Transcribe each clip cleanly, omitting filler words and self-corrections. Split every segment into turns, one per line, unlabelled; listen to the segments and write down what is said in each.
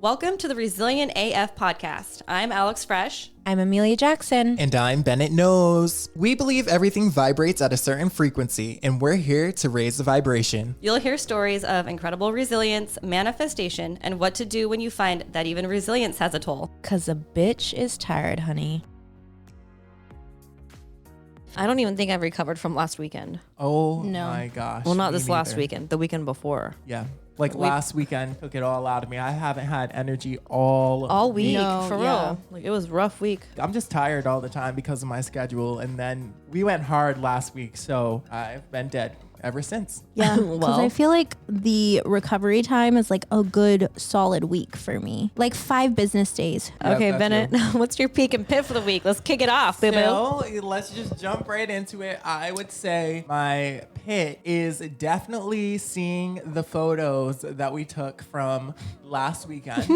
Welcome to the Resilient AF podcast. I'm Alex Fresh.
I'm Emelia Jackson.
And I'm Bennett Knows. We believe everything vibrates at a certain frequency, and we're here to raise the vibration.
You'll hear stories of incredible resilience, manifestation, and what to do when you find that even resilience has a toll.
'Cause a bitch is tired, honey.
I don't even think I've recovered from last weekend.
Oh
No.
my gosh.
Well, not
me
this last
neither.
weekend, the weekend before.
Yeah. Like last weekend took it all out of me. I haven't had energy all
week,
No,
for
yeah.
real. Like, it was a rough week.
I'm just tired all the time because of my schedule. And then we went hard last week, so I've been dead ever since.
Yeah, because
Well.
I feel like the recovery time is like a good solid week for me. Like 5 business days.
Yep,
Okay,
that's
Bennett, what's your peak and pit for the week? Let's kick it off, boo-boo.
So let's just jump right into it. I would say my pit is definitely seeing the photos that we took from last weekend.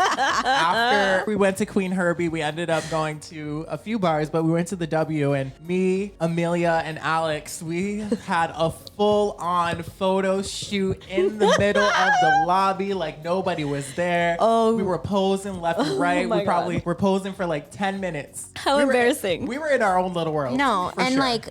After we went to Queen Herbie, we ended up going to a few bars, but we went to the W, and me, Amelia, and Alex, we had a full-on photo shoot in the middle of the lobby, like nobody was there.
Oh.
We were posing left and right.
my
We probably
God.
were posing for like 10 minutes.
How embarrassing.
We were in our own little world.
No,
for
and
sure.
like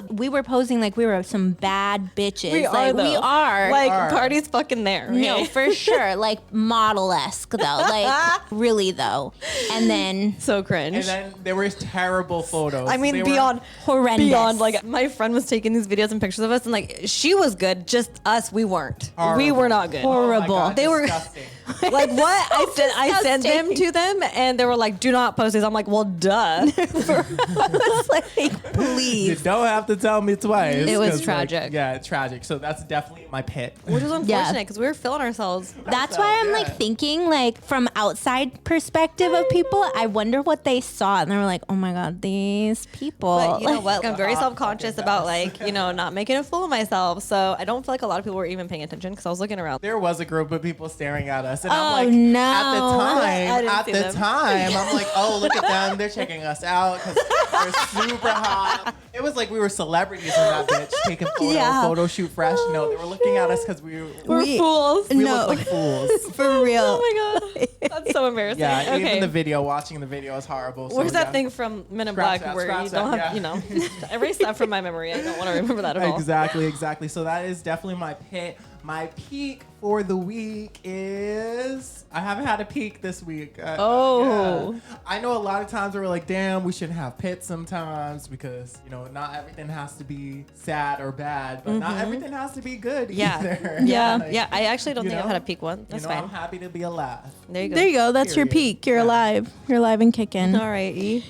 we were posing like we were some bad bitches.
We are,
like we
though.
are.
Like,
are.
party's fucking there.
no,
okay?
for sure. Like model-esque though. Like really though. And then
So cringe.
And then there were terrible photos.
I mean,
They were-
beyond
horrendous.
Beyond, like, my friend was taking these videos and pictures of us, and like, she was good, just us, we weren't. We
Horrible.
were not good.
Oh my
Horrible.
God,
They were-
disgusting.
Like, what? I sent them
disgusting.
to them, and they were like, "Do not post these." I'm like, "Well, duh."
It's like,
You
please.
don't have to tell me twice.
It was
'cause, like,
tragic.
yeah, it's tragic. So that's definitely my pit.
Which is unfortunate because we were feeling ourselves.
That's
So,
why I'm
yeah.
like thinking like from outside perspective of people, I wonder what they saw and they were like, oh my God, these people.
But you know
Like,
what? I'm very
hot
self-conscious
fucking
about,
mess.
like, not making a fool of myself. So I don't feel like a lot of people were even paying attention because I was looking around.
There was a group of people staring at us, and
Oh,
I'm like,
no.
I didn't see them.
I'm like, oh, look at them, they're checking us out because we're super hot. It was like we were celebrities in that bitch taking photo shoot fresh. No, they were looking at us because we
We're fools.
we
No.
looked like fools.
for real.
Oh my God. That's so embarrassing.
Yeah,
okay.
even the video, watching the video is horrible.
Where's
so,
that
yeah.
thing from Men in
Scratch
Black
that,
where
scratch
you don't
that,
have,
yeah.
erase that from my memory. I don't want to remember that at all.
Exactly. So that is definitely my pit. My peak for the week is I haven't had a peak this week.
Oh.
Yeah. I know a lot of times we're like, damn, we shouldn't have pits sometimes because not everything has to be sad or bad, but not everything has to be good
Yeah.
either.
Yeah.
Like,
Yeah. I actually don't
you
think I've
know?
had a peak one. That's
I'm
fine.
happy to be alive.
There you go.
There you go. That's your
Period.
peak. You're
Yeah.
alive. You're alive and kicking.
All right. E.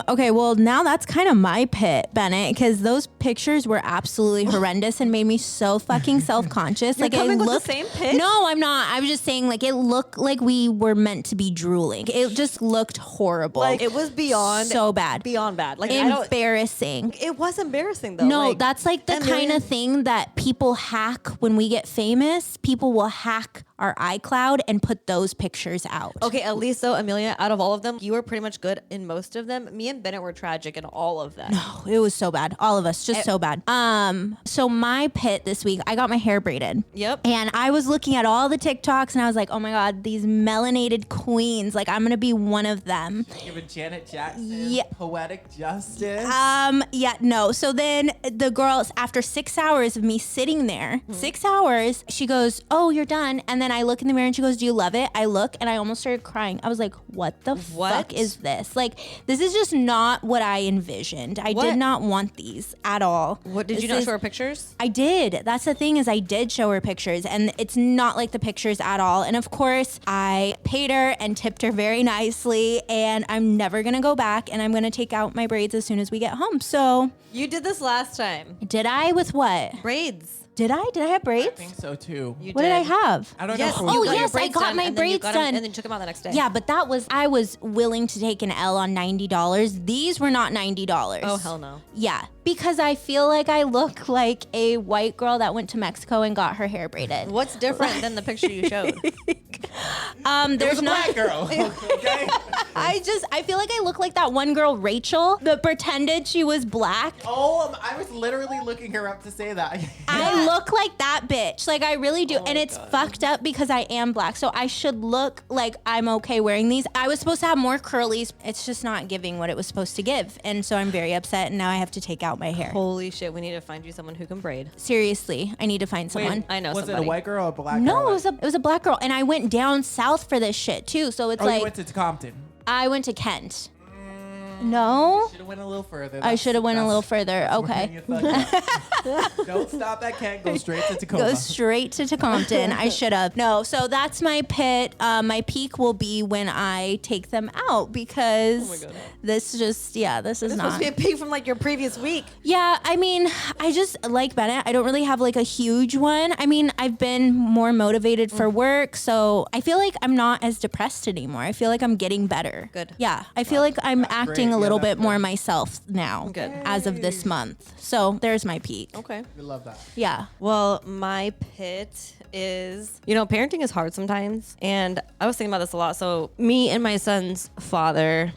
Okay, well now that's kind of my pit, Bennett, because those pictures were absolutely horrendous and made me so fucking self-conscious.
You're
like
coming
it
with the
looked,
same pit?
No, I'm not. I was just saying like it looked like we were meant to be drooling. It just looked horrible.
Like, it was beyond
so bad.
Beyond bad. Like, I don't.
Embarrassing.
It was embarrassing though.
No,
Like,
that's like the kind
Emelia-
of thing that people hack when we get famous. People will hack our iCloud and put those pictures out.
Okay, at least though, Amelia, out of all of them, you were pretty much good in most of them. Me and Bennett were tragic in all of them.
Oh, it was so bad. All of us, just so bad. So my pit this week, I got my hair braided.
Yep.
And I was looking at all the TikToks and I was like, oh my God, these melanated queens. Like, I'm going to be one of them.
Giving Janet Jackson
Yeah.
poetic justice.
Yeah, no. So then the girls, after 6 hours of me sitting there, 6 hours, she goes, oh, you're done. And then I look in the mirror and she goes, do you love it? I look and I almost started crying. I was like, what the fuck is this? Like, this is just not what I envisioned. I
What?
did not want these at all.
What did you
This
not
is-
show her pictures?
I did. That's the thing is I did show her pictures and it's not like the pictures at all. And of course I paid her and tipped her very nicely and I'm never going to go back and I'm going to take out my braids as soon as we get home. So
You did this last time.
did I with what?
Braids.
Did I have
I
braids?
think so too.
You
What did I have?
I don't
Yes.
know.
Oh,
You got your
yes, I
braids
got
done,
my
and then you
braids
got 'em-
done.
and then you took them out the next day.
Yeah, but I was willing to take an L on $90. These were not $90.
Oh, hell no.
Yeah, because I feel like I look like a white girl that went to Mexico and got her hair braided.
What's different than the picture you showed?
There's
There's
a
not.
black girl. Okay.
I feel like I look like that one girl, Rachel, that pretended she was black.
Oh, I was literally looking her up to say that.
I look like that bitch. Like, I really do.
Oh
And
my
it's
God.
fucked up because I am black. So I should look like I'm okay wearing these. I was supposed to have more curlies. It's just not giving what it was supposed to give. And so I'm very upset. And now I have to take out my hair.
Holy shit, we need to find you someone who can braid.
Seriously, I need to find someone.
Wait,
I know
was
somebody.
it a white girl or a black girl?
No, it was a black girl. And I went down south for this shit too. So it's
Oh,
like,
you went to Compton.
I went to Kent. No?
Should have went a little further.
I should have went a little further.
That's where
Okay.
you fucked up. Don't stop at Kent. Go straight to Tacoma.
Go straight to Compton. I should have. No, so that's my pit. My peak will be when I take them out because this just, this is
It's
not.
supposed to be a peak from like your previous week.
Yeah, I mean, I just like Bennett. I don't really have like a huge one. I mean, I've been more motivated for work, so I feel like I'm not as depressed anymore. I feel like I'm getting better.
Good.
Yeah, I feel like I'm acting
great.
a little
Yeah, that's
bit more
good.
myself now
Good.
as of this month. So there's my peak.
Okay.
We love that.
Yeah.
Well, my pit is, parenting is hard sometimes. And I was thinking about this a lot. So me and my son's father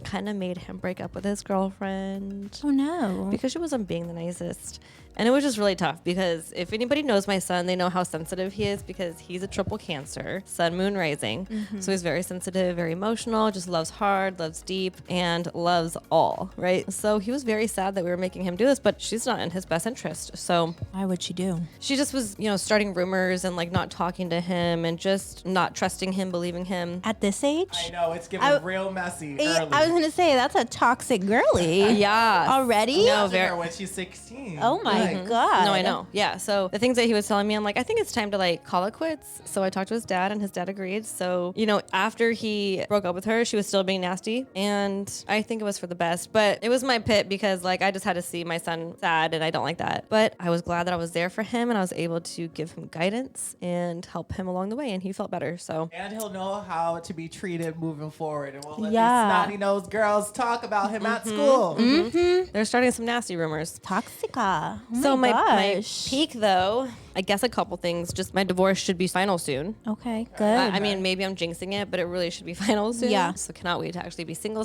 kind of made him break up with his girlfriend
Oh no.
because she wasn't being the nicest. And it was just really tough because if anybody knows my son, they know how sensitive he is because he's a triple Cancer, sun, moon, rising. So he's very sensitive, very emotional, just loves hard, loves deep, and loves all, right? So he was very sad that we were making him do this, but she's not in his best interest. So
Why would she do?
she just was, starting rumors and like not talking to him and just not trusting him, believing him.
At this age?
I know, it's getting
I-
real messy
I
early.
was gonna say that's a toxic girly.
Yeah.
Already?
No,
Imagine
very.
her when she's 16.
Oh my god.
No, I know. Yeah. So the things that he was telling me, I'm like, I think it's time to like call it quits. So I talked to his dad and his dad agreed. So, after he broke up with her, she was still being nasty. And I think it was for the best. But it was my pit because like I just had to see my son sad and I don't like that. But I was glad that I was there for him and I was able to give him guidance and help him along the way. And he felt better. So
And he'll know how to be treated moving forward. And we'll let
Yeah.
these snotty-nosed girls talk about him at school.
they're starting some nasty rumors.
Toxica. Oh
So my
gosh.
peak though, I guess a couple things. Just my divorce should be final soon.
Okay, good.
I mean, maybe I'm jinxing it, but it really should be final soon.
Yeah.
So cannot wait to actually be single,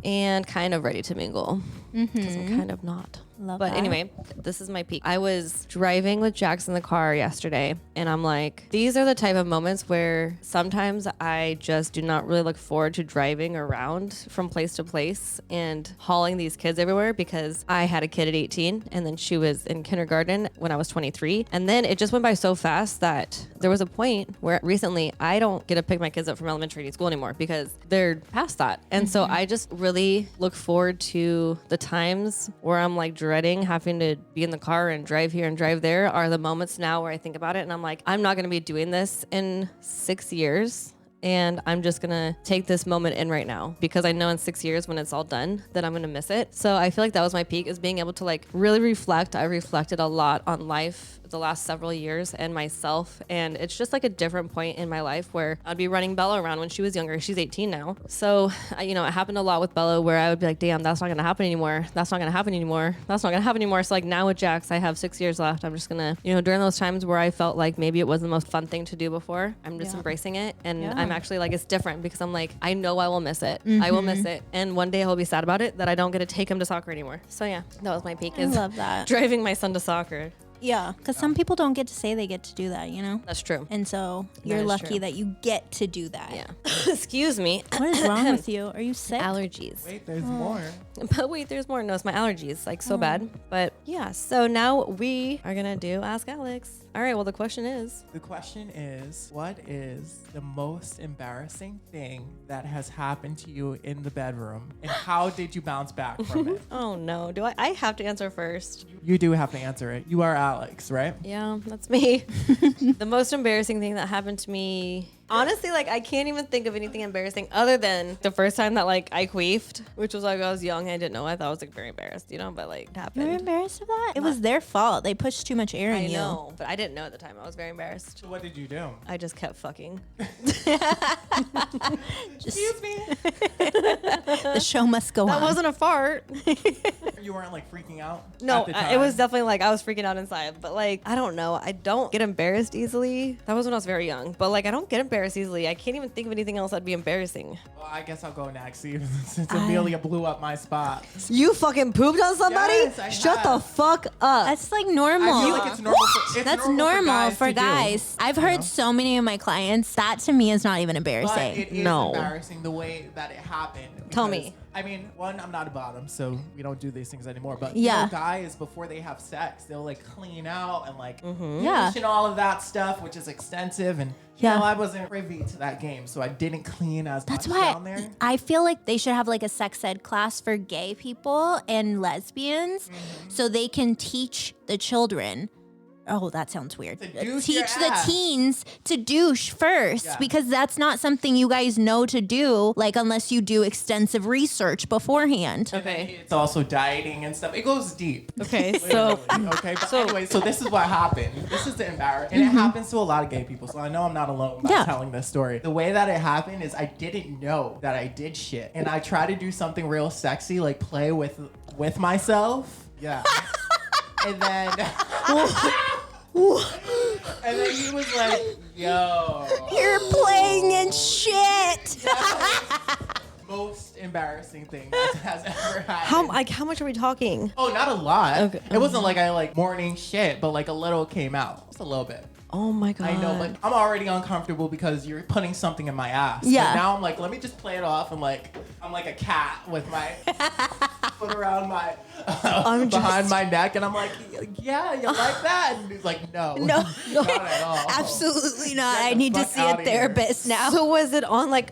and kind of ready to mingle. Because I'm kind of not.
Love
But
that.
anyway, this is my peak. I was driving with Jax in the car yesterday, and I'm like, these are the type of moments where sometimes I just do not really look forward to driving around from place to place and hauling these kids everywhere because I had a kid at 18 and then she was in kindergarten when I was 23. And then it just went by so fast that there was a point where recently I don't get to pick my kids up from elementary to school anymore because they're past that. And so I just really look forward to the times where I'm like dreading having to be in the car and drive here and drive there are the moments now where I think about it and I'm like, I'm not going to be doing this in 6 years. And I'm just gonna take this moment in right now because I know in 6 years when it's all done that I'm gonna miss it. So I feel like that was my peak, is being able to like really reflect. I reflected a lot on life the last several years and myself, and it's just like a different point in my life where I'd be running Bella around when she was younger. She's 18 now. So it happened a lot with Bella where I would be like, damn, that's not gonna happen anymore. That's not gonna happen anymore. That's not gonna happen anymore. So like now with Jax, I have 6 years left. I'm just gonna, during those times where I felt like maybe it wasn't the most fun thing to do before, I'm just embracing it. And I'm actually like, it's different because I'm like, I know I will miss it. I will miss it. And one day I will be sad about it that I don't get to take him to soccer anymore. So yeah, that was my peak,
I
is
love that.
driving my son to soccer.
Yeah, because some people don't get to say they get to do that,
That's true.
And so you're
is
lucky
true.
that you get to do that.
Yeah. Excuse me.
What is wrong with you? Are you sick?
Allergies.
Wait, there's more.
But wait, there's more. No, it's my allergies, like so bad. But yeah, so now we are gonna do Ask Alex. All right, well, the question is,
The question is, what is the most embarrassing thing that has happened to you in the bedroom? And how did you bounce back from it?
oh no, do I have to answer first?
You do have to answer it. You are Alex, right?
Yeah, that's me. The most embarrassing thing that happened to me, honestly, like I can't even think of anything embarrassing other than the first time that like I queefed, which was like I was young. I didn't know. I thought I was like very embarrassed, but like it happened.
You're embarrassed of that? It was their fault. They pushed too much air in
I
you.
know, but I didn't know at the time. I was very embarrassed.
So what did you do?
I just kept fucking.
Excuse me.
The show must go
That
on.
wasn't a fart.
You weren't like freaking out?
No,
at the
it was
time?
definitely like I was freaking out inside. But like, I don't know. I don't get embarrassed easily. That was when I was very young. But like, I don't get embarrassed embarrassed easily. I can't even think of anything else that'd be embarrassing.
Well, I guess I'll go next since Amelia blew up my spot.
You fucking pooped on somebody?
Yes, I
Shut
have.
the fuck up.
That's like normal.
I feel like it's normal.
That's normal for
to do,
guys. I've
you
heard
know?
so many of my clients. That to me is not even
But
embarrassing.
it is
No.
embarrassing the way that it happened.
Tell
because,
me.
I mean, one, I'm not a bottom, so we don't do these things anymore. But
Yeah.
you know, guys, before they have sex, they'll like clean out and like
Yeah.
and all of that stuff, which is extensive. And you
Yeah.
know, I wasn't privy to that game, so I didn't clean as
That's
much
why
down there.
I feel like they should have like a sex ed class for gay people and lesbians so they can teach the children. Oh, that sounds weird.
To douche your
Teach the
ass.
teens to douche first
Yeah.
because that's not something you guys know to do, like unless you do extensive research beforehand.
And then
Okay.
it's also dieting and stuff. It goes deep.
Okay, so
Literally, okay, but anyway, so this is what happened. This is the embarrassing, and it happens to a lot of gay people. So I know I'm not alone by
Yeah.
telling this story. The way that it happened is I didn't know that I did shit, and I tried to do something real sexy, like play with myself. Yeah, and then. And then he was like, "Yo,
You're playing in shit.
most embarrassing thing that has ever happened."
how much are we talking?
Oh, not a lot.
Okay.
It wasn't like I like morning shit, but like a little came out. Just a little bit.
Oh my god.
I know, but I'm already uncomfortable because you're putting something in my ass.
Yeah.
But now I'm like, let me just play it off, and like I'm like a cat with my foot around my behind my neck, and I'm like, yeah, you like that? And he's like, no,
No,
not at all.
Absolutely not.
Get
I
the
need to
fuck
see a
outta here.
therapist now.
So was it on like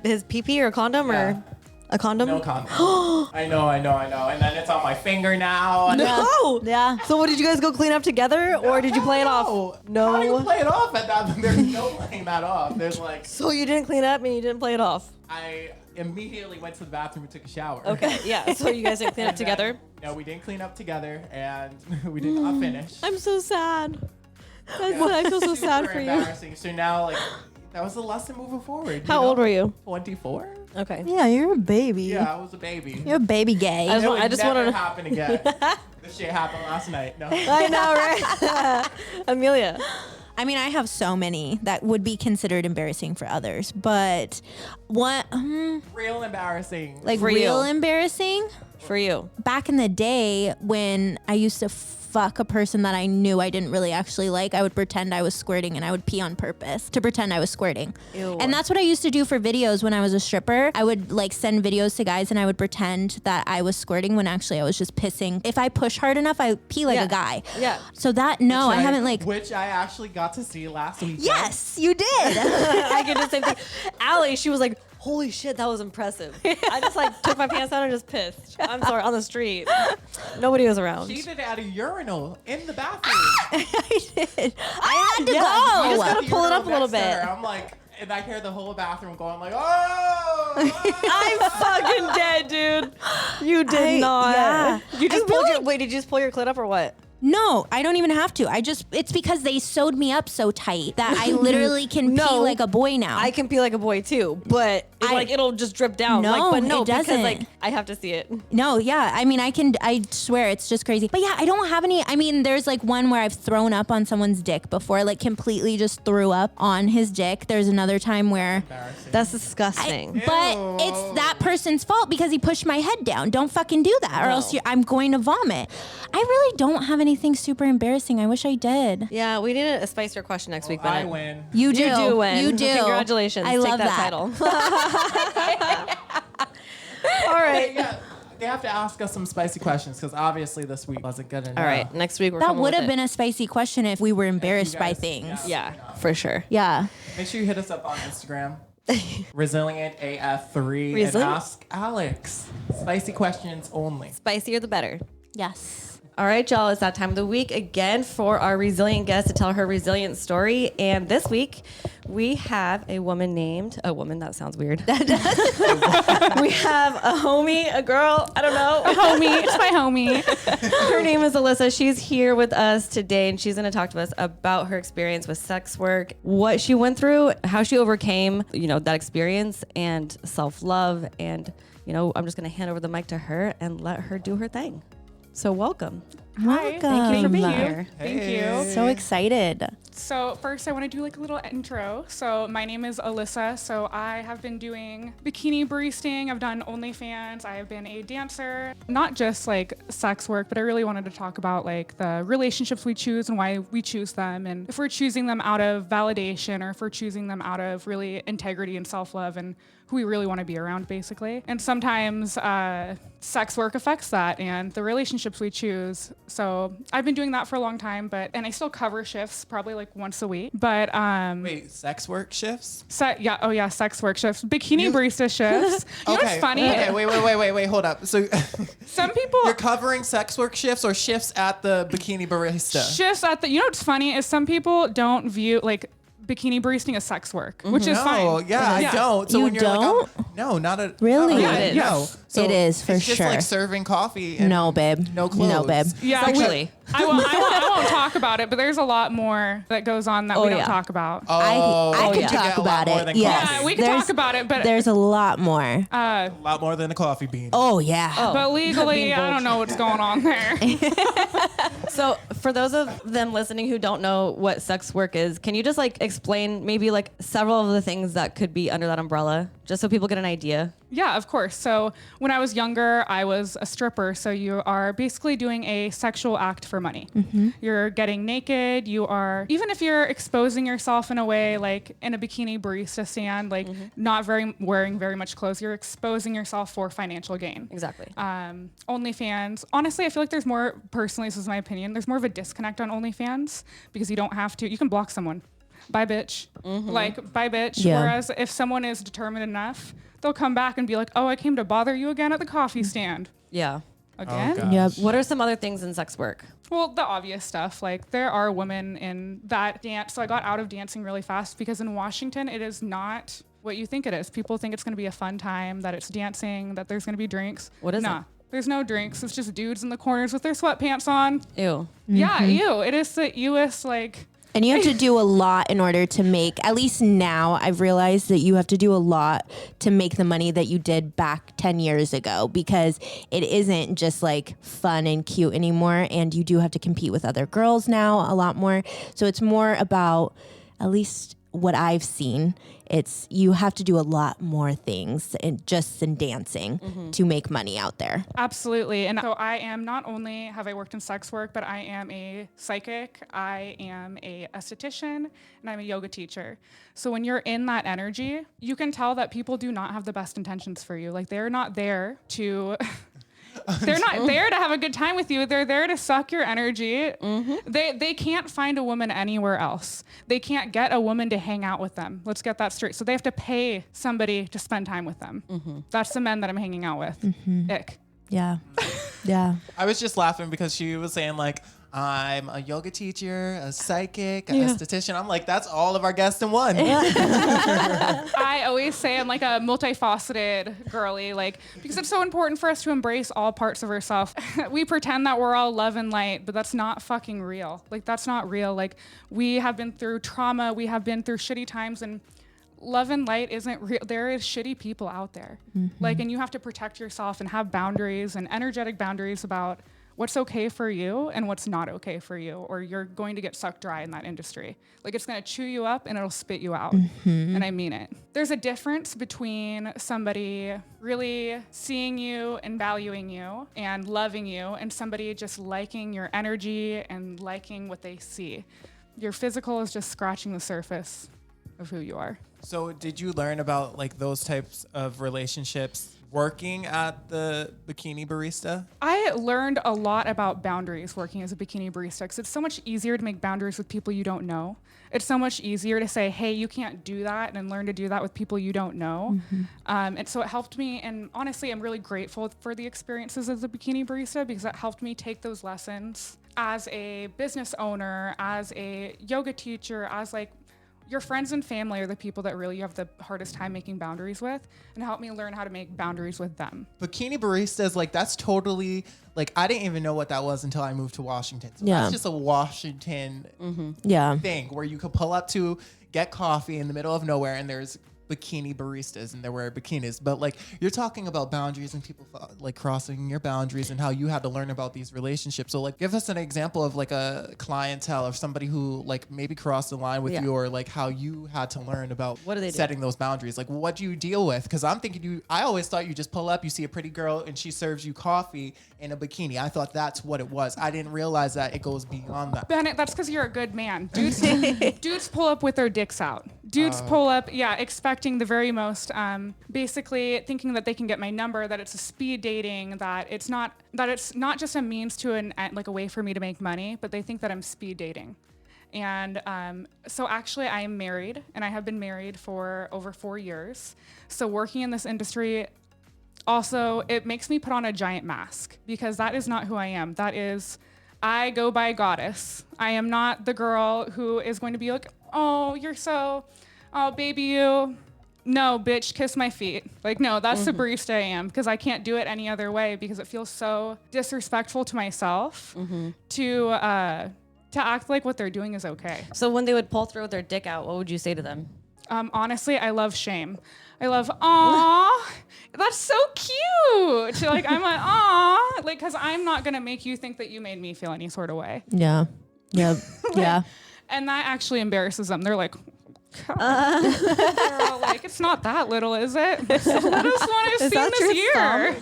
his pee or a condom
Yeah.
or a condom?
No comment. I know. And then it's on my finger now. And
No.
Yeah.
So what, did you guys go clean up together or did you play it off?
No. How do you
No.
play it off at that? There's no playing that off. There's like,
So you didn't clean up and you didn't play it off.
I immediately went to the bathroom and took a shower.
Okay, yeah. So you guys didn't clean up
And then-
together?
No, we didn't clean up together, and we did not finish.
I'm so sad.
Yeah.
I feel so sad
Super
for you.
embarrassing. So now, like, that was the lesson moving forward.
How old were you?
24.
Okay.
Yeah, you're a baby.
Yeah, I was a baby.
You're a baby gay.
I
It would
I just
never
wanted to.
happen again. This shit happened last night. No.
I know, right? Amelia.
I mean, I have so many that would be considered embarrassing for others, but what,
Real embarrassing.
like
For
real
you.
embarrassing?
For you.
Back in the day when I used to fuck a person that I knew I didn't really actually like, I would pretend I was squirting and I would pee on purpose to pretend I was squirting.
Ew.
And that's what I used to do for videos when I was a stripper. I would like send videos to guys and I would pretend that I was squirting when actually I was just pissing. If I push hard enough, I pee like
Yeah.
a guy.
Yeah.
So that, no, I haven't like,
Which I actually got to see last week.
yes, you did.
I could do the same thing. Allie, she was like, holy shit, that was impressive. I just like took my pants down and just pissed. I'm sorry, on the street. Nobody was around.
She did it at a urinal in the bathroom.
I did. I had to
Yeah,
go.
you just gotta
The
pull it
urinal
up a little
next to
bit.
her. I'm like, and I hear the whole bathroom going like, oh!
I'm fucking dead, dude. You did not.
yeah.
You just
I
pulled
really-
your. Wait, did you just pull your clit up or what?
No, I don't even have to. It's because they sewed me up so tight that I literally can pee
No.
like a boy now.
I can pee like a boy too, but it'll just drip down.
No,
like, but no,
it doesn't.
because like I have to see it.
No, yeah. I mean, I swear it's just crazy. But yeah, I don't have any. I mean, there's like one where I've thrown up on someone's dick before, like completely just threw up on his dick. There's another time where,
Embarrassing.
That's disgusting.
but it's that person's fault because he pushed my head down. Don't fucking do that or
No.
else I'm going to vomit. I really don't have anything super embarrassing. I wish I did.
Yeah, we need a spicier question next week,
I
Bennett.
win.
You do.
You do win.
You do.
Congratulations.
I
Take
love
that title. All right.
Yeah, they have to ask us some spicy questions because obviously this week wasn't good enough.
All right. Next week we're
That
coming
would
with
have
it.
been a spicy question if we were embarrassed by
guys-
things.
yeah.
Yeah, for sure.
Yeah.
Make sure you hit us up on Instagram. ResilientAF3 and
Resilient?
ask Alex. Spicy questions only.
Spicier the better.
Yes.
All right, y'all, it's that time of the week again for our resilient guest to tell her resilient story. And this week, we have a woman, that sounds weird. We have a homie, a girl, I don't know.
A homie. It's my homie.
Her name is Alyssa. She's here with us today, and she's going to talk to us about her experience with sex work, what she went through, how she overcame, that experience, and self-love. And, I'm just going to hand over the mic to her and let her do her thing. So welcome.
Hi.
Thank you for being
here.
Thank you.
So excited.
So first I want to do like a little intro. So my name is Alyssa. So I have been doing bikini baristing. I've done OnlyFans. I have been a dancer, not just like sex work, but I really wanted to talk about like the relationships we choose and why we choose them. And if we're choosing them out of validation or if we're choosing them out of really integrity and self-love and who we really want to be around, basically. And sometimes sex work affects that and the relationships we choose. So I've been doing that for a long time, and I still cover shifts probably like once a week. But
Wait, sex work shifts?
Sex work shifts, bikini barista shifts. You know what's funny?
Okay, wait, hold up. So
Some people
you're covering sex work shifts or shifts at the Bikini Barista?
shifts at the. You know what's funny is some people don't view like bikini baristing as sex work, which is fine.
No, yeah, I don't. So
You
when you're
don't?
like, no, not a
Really?
not
Yeah, it
no.
is.
So
It is, for
it's just
sure.
like serving coffee. And
No, babe.
No clothes.
No, babe.
Yeah,
Sexually.
I won't talk about it, but there's a lot more that goes on that we don't
yeah.
talk about.
I could
you
talk
get a lot
about
more
it.
than
Yes.
coffee.
Yeah, we can talk about it, but
there's a lot more.
A lot more than a coffee bean.
Oh yeah.
but legally, I don't know what's going on there.
So for those of them listening who don't know what sex work is, can you just like explain maybe like several of the things that could be under that umbrella, just so people get an idea?
Yeah, of course. So when I was younger, I was a stripper. So you are basically doing a sexual act for money. You're getting naked. You are, even if you're exposing yourself in a way like in a bikini barista stand, like not wearing very much clothes, you're exposing yourself for financial gain.
Exactly.
OnlyFans. Honestly, I feel like there's more, personally, this is my opinion, there's more of a disconnect on OnlyFans because you don't have to, you can block someone. Bye, bitch. Like, bye, bitch.
Yeah.
Whereas if someone is determined enough, they'll come back and be like, oh, I came to bother you again at the coffee stand.
Yeah.
Again?
God.
Yep.
What are some other things in sex work?
Well, the obvious stuff. Like, there are women in that dance. So I got out of dancing really fast because in Washington, it is not what you think it is. People think it's going to be a fun time, that it's dancing, that there's going to be drinks.
What is
Nah,
it?
there's no drinks. It's just dudes in the corners with their sweatpants on.
Ew.
Yeah, ew. It is the US, like...
And you have to do a lot in order to make, at least now, I've realized that you have to do a lot to make the money that you did back 10 years ago because it isn't just like fun and cute anymore. And you do have to compete with other girls now a lot more. So it's more about, at least what I've seen, it's you have to do a lot more things and just in dancing to make money out there.
Absolutely. And so I am, not only have I worked in sex work, but I am a psychic, I am a esthetician, and I'm a yoga teacher. So when you're in that energy, you can tell that people do not have the best intentions for you. Like they're not there to... They're not there to have a good time with you. They're there to suck your energy. They can't find a woman anywhere else. They can't get a woman to hang out with them. Let's get that straight. So they have to pay somebody to spend time with them. That's the men that I'm hanging out with. Ick.
Yeah. Yeah.
I was just laughing because she was saying like, I'm a yoga teacher, a psychic, a esthetician. I'm like, that's all of our guests in one.
I always say I'm like a multifaceted girly, like, because it's so important for us to embrace all parts of ourselves. We pretend that we're all love and light, but that's not fucking real. Like, that's not real. Like, we have been through trauma, we have been through shitty times, and love and light isn't real. There is shitty people out there. Like, and you have to protect yourself and have boundaries and energetic boundaries about what's okay for you and what's not okay for you, or you're going to get sucked dry in that industry. Like it's going to chew you up and it'll spit you out. And I mean it. There's a difference between somebody really seeing you and valuing you and loving you and somebody just liking your energy and liking what they see. Your physical is just scratching the surface of who you are.
So did you learn about like those types of relationships working at the Bikini Barista?
I learned a lot about boundaries working as a bikini barista because it's so much easier to make boundaries with people you don't know. It's so much easier to say, hey, you can't do that, and learn to do that with people you don't know. And so it helped me, and honestly, I'm really grateful for the experiences as a bikini barista because it helped me take those lessons as a business owner, as a yoga teacher, as like your friends and family are the people that really you have the hardest time making boundaries with, and help me learn how to make boundaries with them.
Bikini Baristas, like that's totally, like I didn't even know what that was until I moved to Washington. So
Yeah.
that's just a Washington
Yeah.
thing where you could pull up to get coffee in the middle of nowhere and there's bikini baristas and they wear bikinis, but like you're talking about boundaries and people like crossing your boundaries and how you had to learn about these relationships. So like give us an example of like a clientele or somebody who like maybe crossed the line with you, or like how you had to learn about
what do they
setting those boundaries. Like what do you deal with? Because I'm thinking I always thought you just pull up, you see a pretty girl and she serves you coffee in a bikini. I thought that's what it was. I didn't realize that it goes beyond that.
Bennett, that's because you're a good man. Dudes pull up with their dicks out. Dudes pull up, expecting the very most, basically thinking that they can get my number, that it's a speed dating, that it's not just a means to like a way for me to make money, but they think that I'm speed dating. And so actually I am married, and I have been married for over 4 years. So working in this industry, also, it makes me put on a giant mask, because that is not who I am. I go by goddess. I am not the girl who is going to be like, oh, baby you. No, bitch, kiss my feet. Like, no, that's the barista I am, because I can't do it any other way, because it feels so disrespectful to myself to act like what they're doing is okay.
So when they would pull through with their dick out, what would you say to them?
Honestly, I love shame. I love, aw, that's so cute. Like, I'm like, aw, like, because I'm not going to make you think that you made me feel any sort of way.
Yeah. Yep. Yeah.
And that actually embarrasses them. They're like, girl, like, it's not that little, is it? It's the littlest one I've seen this year.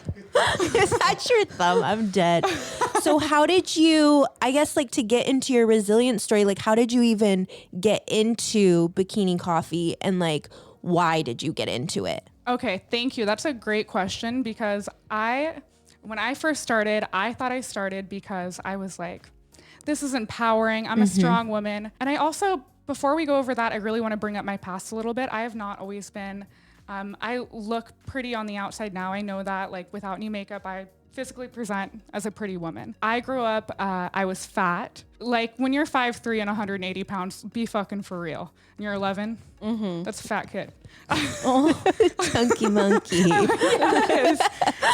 Is that your thumb? I'm dead. So how did you, I guess, like, to get into your resilience story, like, how did you even get into bikini coffee, and like, why did you get into it?
Okay, thank you. That's a great question, because when I first started, I thought I started because I was like, this is empowering. I'm a strong woman. And I also, before we go over that, I really want to bring up my past a little bit. I have not always been, I look pretty on the outside now. I know that, like, without any makeup, I physically present as a pretty woman. I grew up, I was fat. Like, when you're 5'3" and 180 pounds, be fucking for real. And you're 11, that's a fat kid.
Oh, chunky monkey.
Yes.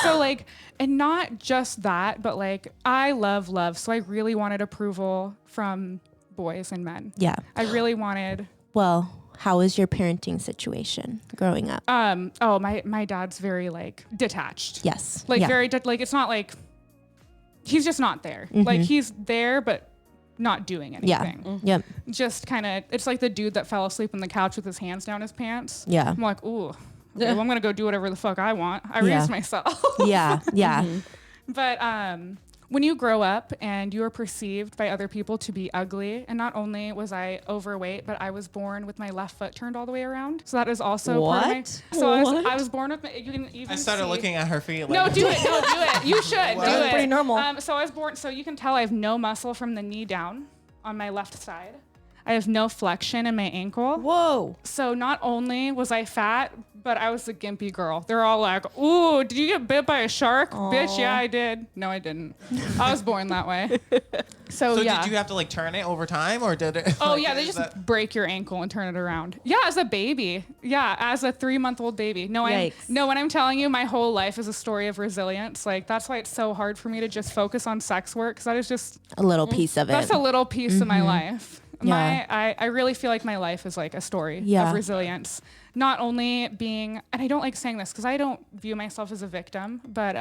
So, like, and not just that, but like, I love love. So I really wanted approval from boys and men.
Yeah.
I really wanted.
Well, how was your parenting situation growing up?
My dad's very like detached.
Yes.
Like very like, it's not like he's just not there. Like, he's there but not doing anything.
Yeah. Yep.
Just kind of, it's like the dude that fell asleep on the couch with his hands down his pants.
Yeah.
I'm like, ooh, okay, well, I'm gonna go do whatever the fuck I want. I raised myself.
Yeah. Yeah.
But when you grow up and you are perceived by other people to be ugly, and not only was I overweight, but I was born with my left foot turned all the way around. So that is also part of my. So I was born with my. You can even.
I started looking at her feet. Like,
No, do it. No, do it. You should do it.
Pretty normal.
So I was born. So you can tell I have no muscle from the knee down on my left side. I have no flexion in my ankle.
Whoa.
So not only was I fat, but I was a gimpy girl. They're all like, ooh, did you get bit by a shark? Aww. Bitch, yeah, I did. No, I didn't. I was born that way. So yeah.
Did you have to like turn it over time, or did it?
Oh, yeah, they just break your ankle and turn it around. Yeah, as a baby. Yeah, as a 3-month-old baby. No, when I'm telling you, my whole life is a story of resilience. Like, that's why it's so hard for me to just focus on sex work, because that is just
a little piece of it.
That's a little piece of my life. Yeah. I really feel like my life is like a story of resilience. Not only being, and I don't like saying this because I don't view myself as a victim, but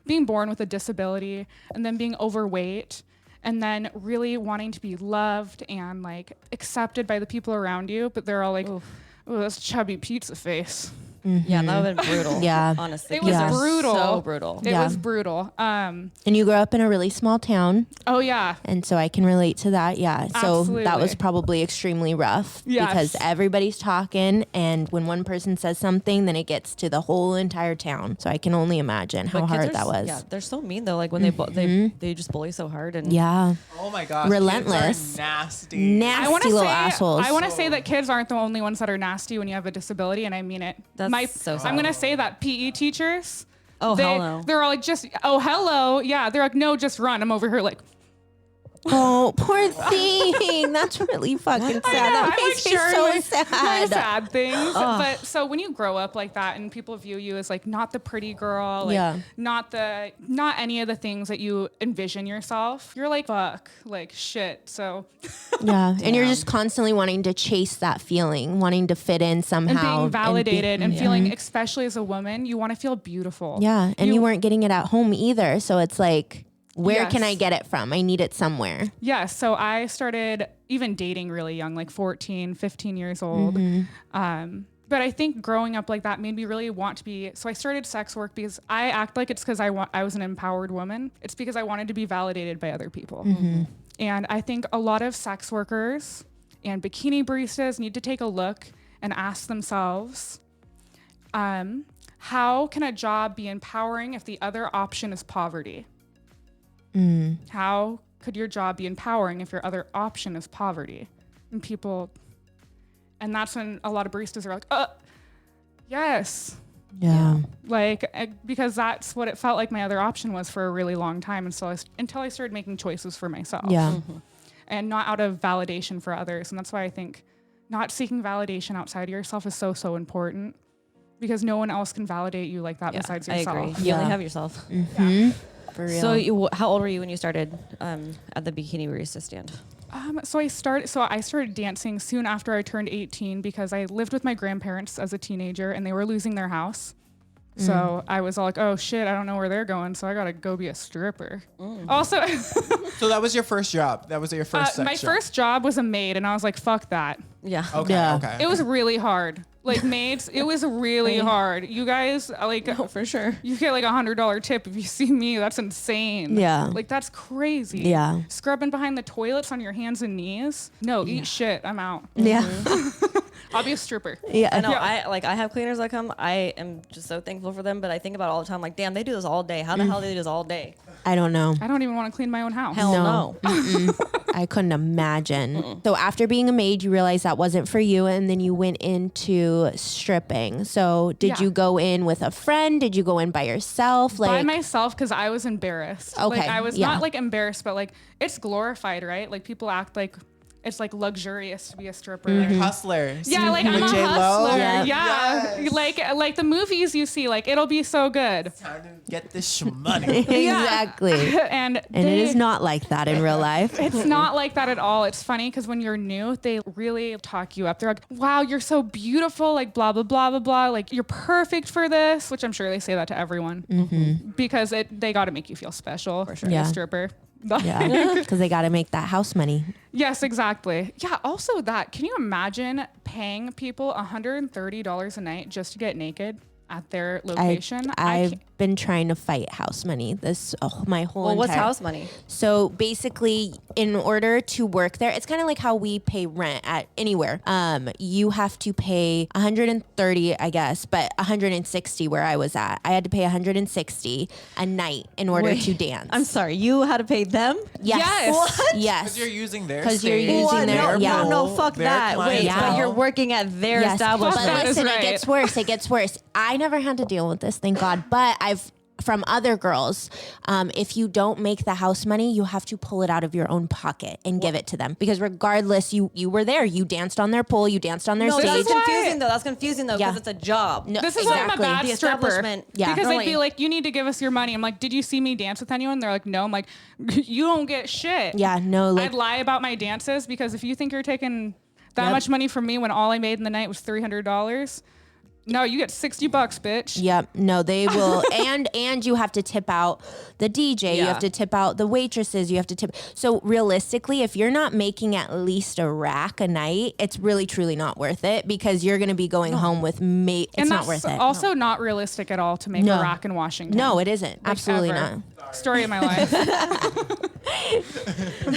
being born with a disability, and then being overweight, and then really wanting to be loved and like accepted by the people around you, but they're all like, oh, that's chubby pizza face.
Yeah, that would have been brutal.
Yeah.
Honestly.
It was brutal.
So brutal.
It was brutal.
And you grew up in a really small town.
Oh, yeah.
And so I can relate to that. Yeah. So
Absolutely.
that was probably extremely rough because everybody's talking. And when one person says something, then it gets to the whole entire town. So I can only imagine how hard that was.
Yeah, they're so mean though. Like when they just bully so hard. And
oh my gosh.
Relentless.
Kids are nasty.
Nasty little assholes.
I want to say that kids aren't the only ones that are nasty when you have a disability. And I mean it.
So sad.
I'm going to say that PE teachers.
Oh, hell no.
They're all like, just, oh, hello. Yeah. They're like, no, just run. I'm over here like,
Oh, poor thing. That's really fucking sad. That makes me so sad.
My sad things. But so when you grow up like that and people view you as like not the pretty girl, like not any of the things that you envision yourself, you're like, fuck, like shit. So
yeah. And you're just constantly wanting to chase that feeling, wanting to fit in somehow.
And being validated and feeling, especially as a woman, you want to feel beautiful.
Yeah. And you weren't getting it at home either. So it's like, where can I get it from? I need it somewhere.
Yeah. So I started even dating really young, like 14, 15 years old. But I think growing up like that made me really want to be. So I started sex work because I act like it's because I was an empowered woman. It's because I wanted to be validated by other people. And I think a lot of sex workers and bikini baristas need to take a look and ask themselves, how can a job be empowering if the other option is poverty? How could your job be empowering if your other option is poverty? And that's when a lot of baristas are like, yes.
Yeah.
Like, because that's what it felt like my other option was for a really long time. And so until I started making choices for myself.
Yeah.
And not out of validation for others. And that's why I think not seeking validation outside of yourself is so important, because no one else can validate you like that besides yourself.
I agree. You only have yourself.
For real.
So how old were you when you started at the Bikini Barista stand?
So I started dancing soon after I turned 18 because I lived with my grandparents as a teenager and they were losing their house. So I was all like, oh shit, I don't know where they're going, so I gotta go be a stripper. Also,
So that was your first job? That was your first sex
my
job?
first job was a maid, and I was like, fuck that.
Yeah.
Okay.
It was really hard. Like maids, it was really hard. You guys, like,
for sure.
you get like $100 tip if you see me. That's insane.
Yeah.
Like that's crazy.
Yeah.
Scrubbing behind the toilets on your hands and knees. No, eat shit. I'm out.
Yeah.
I'll be a stripper.
Yeah.
I know. I have cleaners that come. I am just so thankful for them, but I think about it all the time. Like, damn, they do this all day. How the hell do they do this all day?
I don't know.
I don't even want to clean my own house.
Hell no.
I couldn't imagine. So after being a maid, you realized that wasn't for you, and then you went into stripping. So did you go in with a friend? Did you go in by yourself?
By myself, because I was embarrassed.
Okay,
Like I was
yeah.
not like embarrassed, but like it's glorified, right? Like people act like it's like luxurious to be a stripper.
Like hustlers.
Yeah, like I'm
With
a
J-Lo?
hustler.
Yep.
Yeah,
Yes.
like the movies you see, like it'll be so good.
Time to get this money.
Exactly.
And
And it is not like that in real life.
It's not like that at all. It's funny because when you're new, they really talk you up. They're like, wow, you're so beautiful, like blah, blah, blah, blah, blah. Like you're perfect for this, which I'm sure they say that to everyone because they got to make you feel special. For sure.
Yeah.
A stripper.
Yeah, because they got to make that house money.
Yes, exactly. Yeah. Also that, can you imagine paying people $130 a night just to get naked at their location?
I've been trying to fight house money my whole
Well, what's
entire-
house money?
So basically, in order to work there, it's kind of like how we pay rent at anywhere. You have to pay 130, I guess, but 160 where I was at. I had to pay 160 a night in order to dance.
I'm sorry. You had to pay them?
Yes.
Yes.
What? Yes.
Because you're using their
'Cause you're
stage,
using their-
their
yeah.
No,
pool,
fuck
their
that. Wait,
clientele.
but you're working at their
Yes.
establishment.
But
That is
listen,
right.
it gets worse. It gets worse. I never had to deal with this, thank God. But from other girls, if you don't make the house money, you have to pull it out of your own pocket and give it to them. Because regardless, you were there. You danced on their pool. You danced on their
No,
stage.
that's confusing though. That's confusing though because
Yeah.
it's a job.
No,
This is why I'm a
exactly.
bad
The
stripper.
establishment.
Yeah.
Because
They're
they'd be like, you need to give us your money. I'm like, did you see me dance with anyone? They're like, no. I'm like, you don't get shit.
Yeah, no, like,
I'd lie about my dances because if you think you're taking that
Yep.
much money from me when all I made in the night was $300, no, you get $60, bitch.
yep, no, they will. and you have to tip out the DJ. You
Yeah.
have to tip out the waitresses. You have to tip. So realistically, if you're not making at least a rack a night, it's really, truly not worth it because you're going to be going home with It's
And
not
that's
worth it.
also not realistic at all to make
No.
a rack in Washington.
No, it isn't. Absolutely
ever.
not.
Story of my life.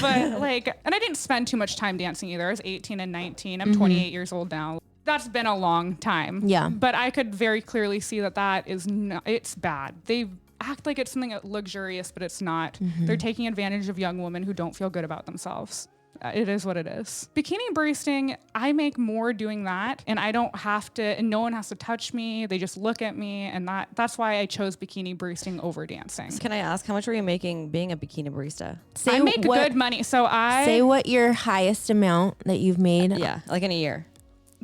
But like, and I didn't spend too much time dancing either. I was 18 and 19. I'm 28 years old now. That's been a long time.
Yeah.
But I could very clearly see that is not, it's bad. They act like it's something luxurious, but it's not. They're taking advantage of young women who don't feel good about themselves. It is what it is. Bikini baristing, I make more doing that, and I don't have to, and no one has to touch me. They just look at me, and that's why I chose bikini baristing over dancing.
Can I ask, how much were you making being a bikini barista?
I make good money. So
say what your highest amount that you've made.
Yeah, like in a year.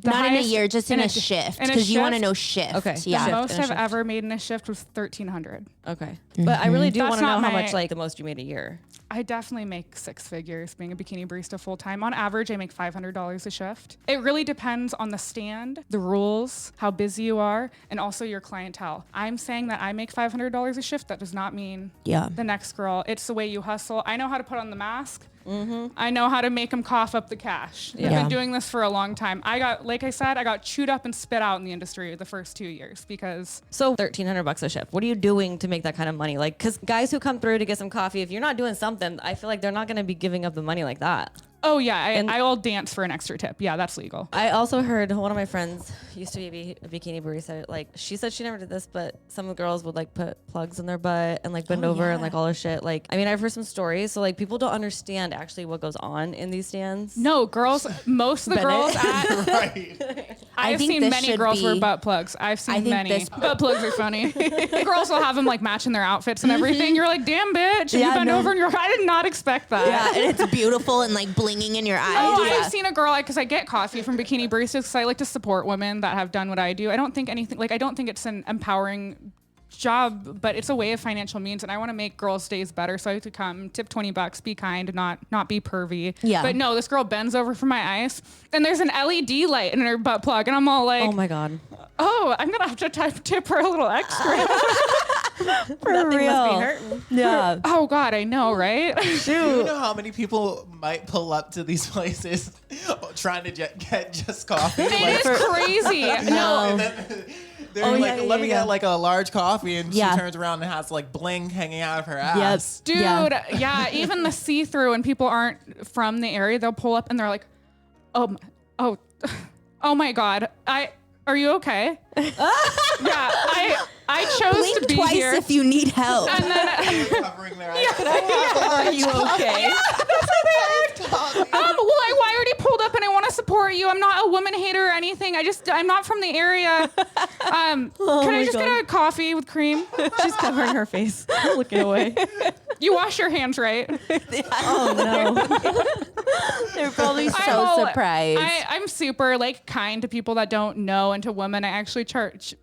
Not in a year, just in a shift, because you want to know shift.
Okay.
Yeah.
The most I've ever made in a shift was $1,300.
Okay. But I really do
That's
want to know
not
how
my-
much like the most you made a year.
I definitely make six figures being a bikini barista full time. On average, I make $500 a shift. It really depends on the stand, the rules, how busy you are, and also your clientele. I'm saying that I make $500 a shift. That does not mean the next girl. It's the way you hustle. I know how to put on the mask. I know how to make them cough up the cash. I've been doing this for a long time. Like I said, I got chewed up and spit out in the industry the first 2 years because.
So $1,300 a shift. What are you doing to make that kind of money? Like, because guys who come through to get some coffee, if you're not doing something, I feel like they're not going to be giving up the money like that.
Oh yeah, I will dance for an extra tip. Yeah, that's legal.
I also heard one of my friends used to be a bikini barista. Like, she said she never did this, but some of the girls would like put plugs in their butt and like bend over and like all this shit. Like, I mean, I've heard some stories. So like, people don't understand actually what goes on in these stands.
No, girls, most of the girls at
Right.
I've
think
seen
this
many
should
girls wear
be-
butt plugs. I've seen
think
many.
this-
Butt plugs are funny. The girls will have them like matching their outfits and everything. You're like, damn bitch. And you bend over and you're like, I did not expect that.
Yeah, and it's beautiful and like blinging in your eyes.
Oh, I've seen a girl, because I get coffee from Bikini Baristas because I like to support women that have done what I do. I don't think it's an empowering job, but it's a way of financial means, and I want to make girls' days better. So I have to come, tip $20, be kind, not be pervy.
Yeah.
But no, this girl bends over for my ice, and there's an LED light in her butt plug, and I'm all like,
Oh my God.
oh, I'm gonna have to tip her a little extra.
For
Nothing
real.
must be hurting.
Yeah.
Oh God, I know, right?
Do you know how many people might pull up to these places trying to get just coffee?
It is crazy. No.
They're let me get like a large coffee, and she turns around and has like bling hanging out of her ass.
Dude, yeah, even the see-through, and people aren't from the area, they'll pull up and they're like, oh my God, are you okay? Yeah, I chose
Blink
to be
twice
here.
if you need help.
And then,
Covering their eyes.
Are you okay?
well, I already pulled up and I want to support you. I'm not a woman hater or anything. I'm not from the area. Can I just get a coffee with cream?
She's covering her face, looking away.
You wash your hands, right?
Oh no.
They're probably so
all-
surprised.
I'm super like kind to people that don't know, and to women I actually charge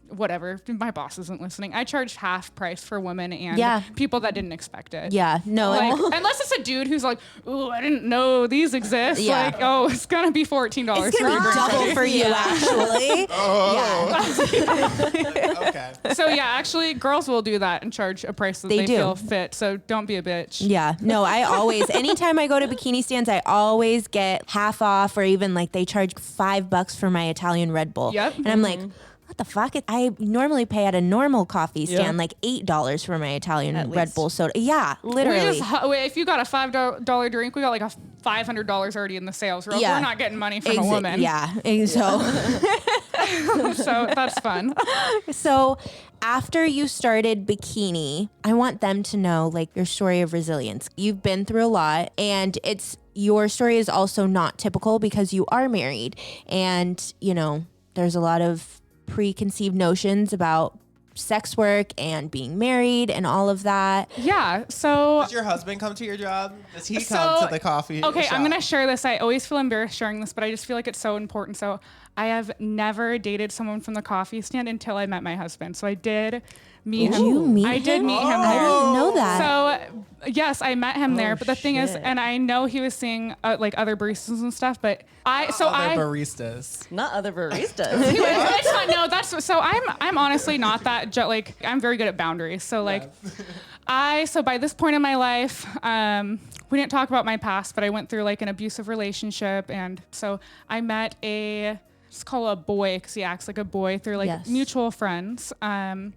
whatever. My boss isn't listening. I charge half price for women and people that didn't expect it.
yeah, no.
Like, unless it's a dude who's like, ooh, I didn't know these exist.
Yeah.
Like, oh, it's gonna be $14
it's
for
gonna
your
be double
birthday.
for you, actually.
Okay.
So yeah, actually, girls will do that and charge a price that they
do.
feel fit. So don't be a bitch.
Yeah, no, I always, anytime I go to bikini stands, I always get half off, or even like they charge $5 for my Italian Red Bull.
Yep.
And I'm like, what the fuck? I normally pay at a normal coffee stand like $8 for my Italian Red Bull soda. Yeah, literally.
If you got a $5 drink, we got like a $500 already in the sales. We're not getting money from a woman.
Yeah, so
So that's fun.
so after you started bikini, I want them to know like your story of resilience. You've been through a lot, and your story is also not typical because you are married, and you know there's a lot of preconceived notions about sex work and being married and all of that.
Yeah. So
Does your husband come to your job? Does he come to the coffee
Okay,
shop?
I'm going to share this. I always feel embarrassed sharing this, but I just feel like it's so important. So I have never dated someone from the coffee stand until I met my husband. So I did meet him.
You meet
I did
him?
meet him
I
there.
didn't know that.
So yes, I met him there. But the thing is,
shit.
and I know he was seeing like other baristas and stuff, but
Other baristas.
Not other baristas.
it's not, no, that's so I'm honestly not that like I'm very good at boundaries. So like so by this point in my life, we didn't talk about my past, but I went through like an abusive relationship, and so I met just call a boy because he acts like a boy through like mutual friends. And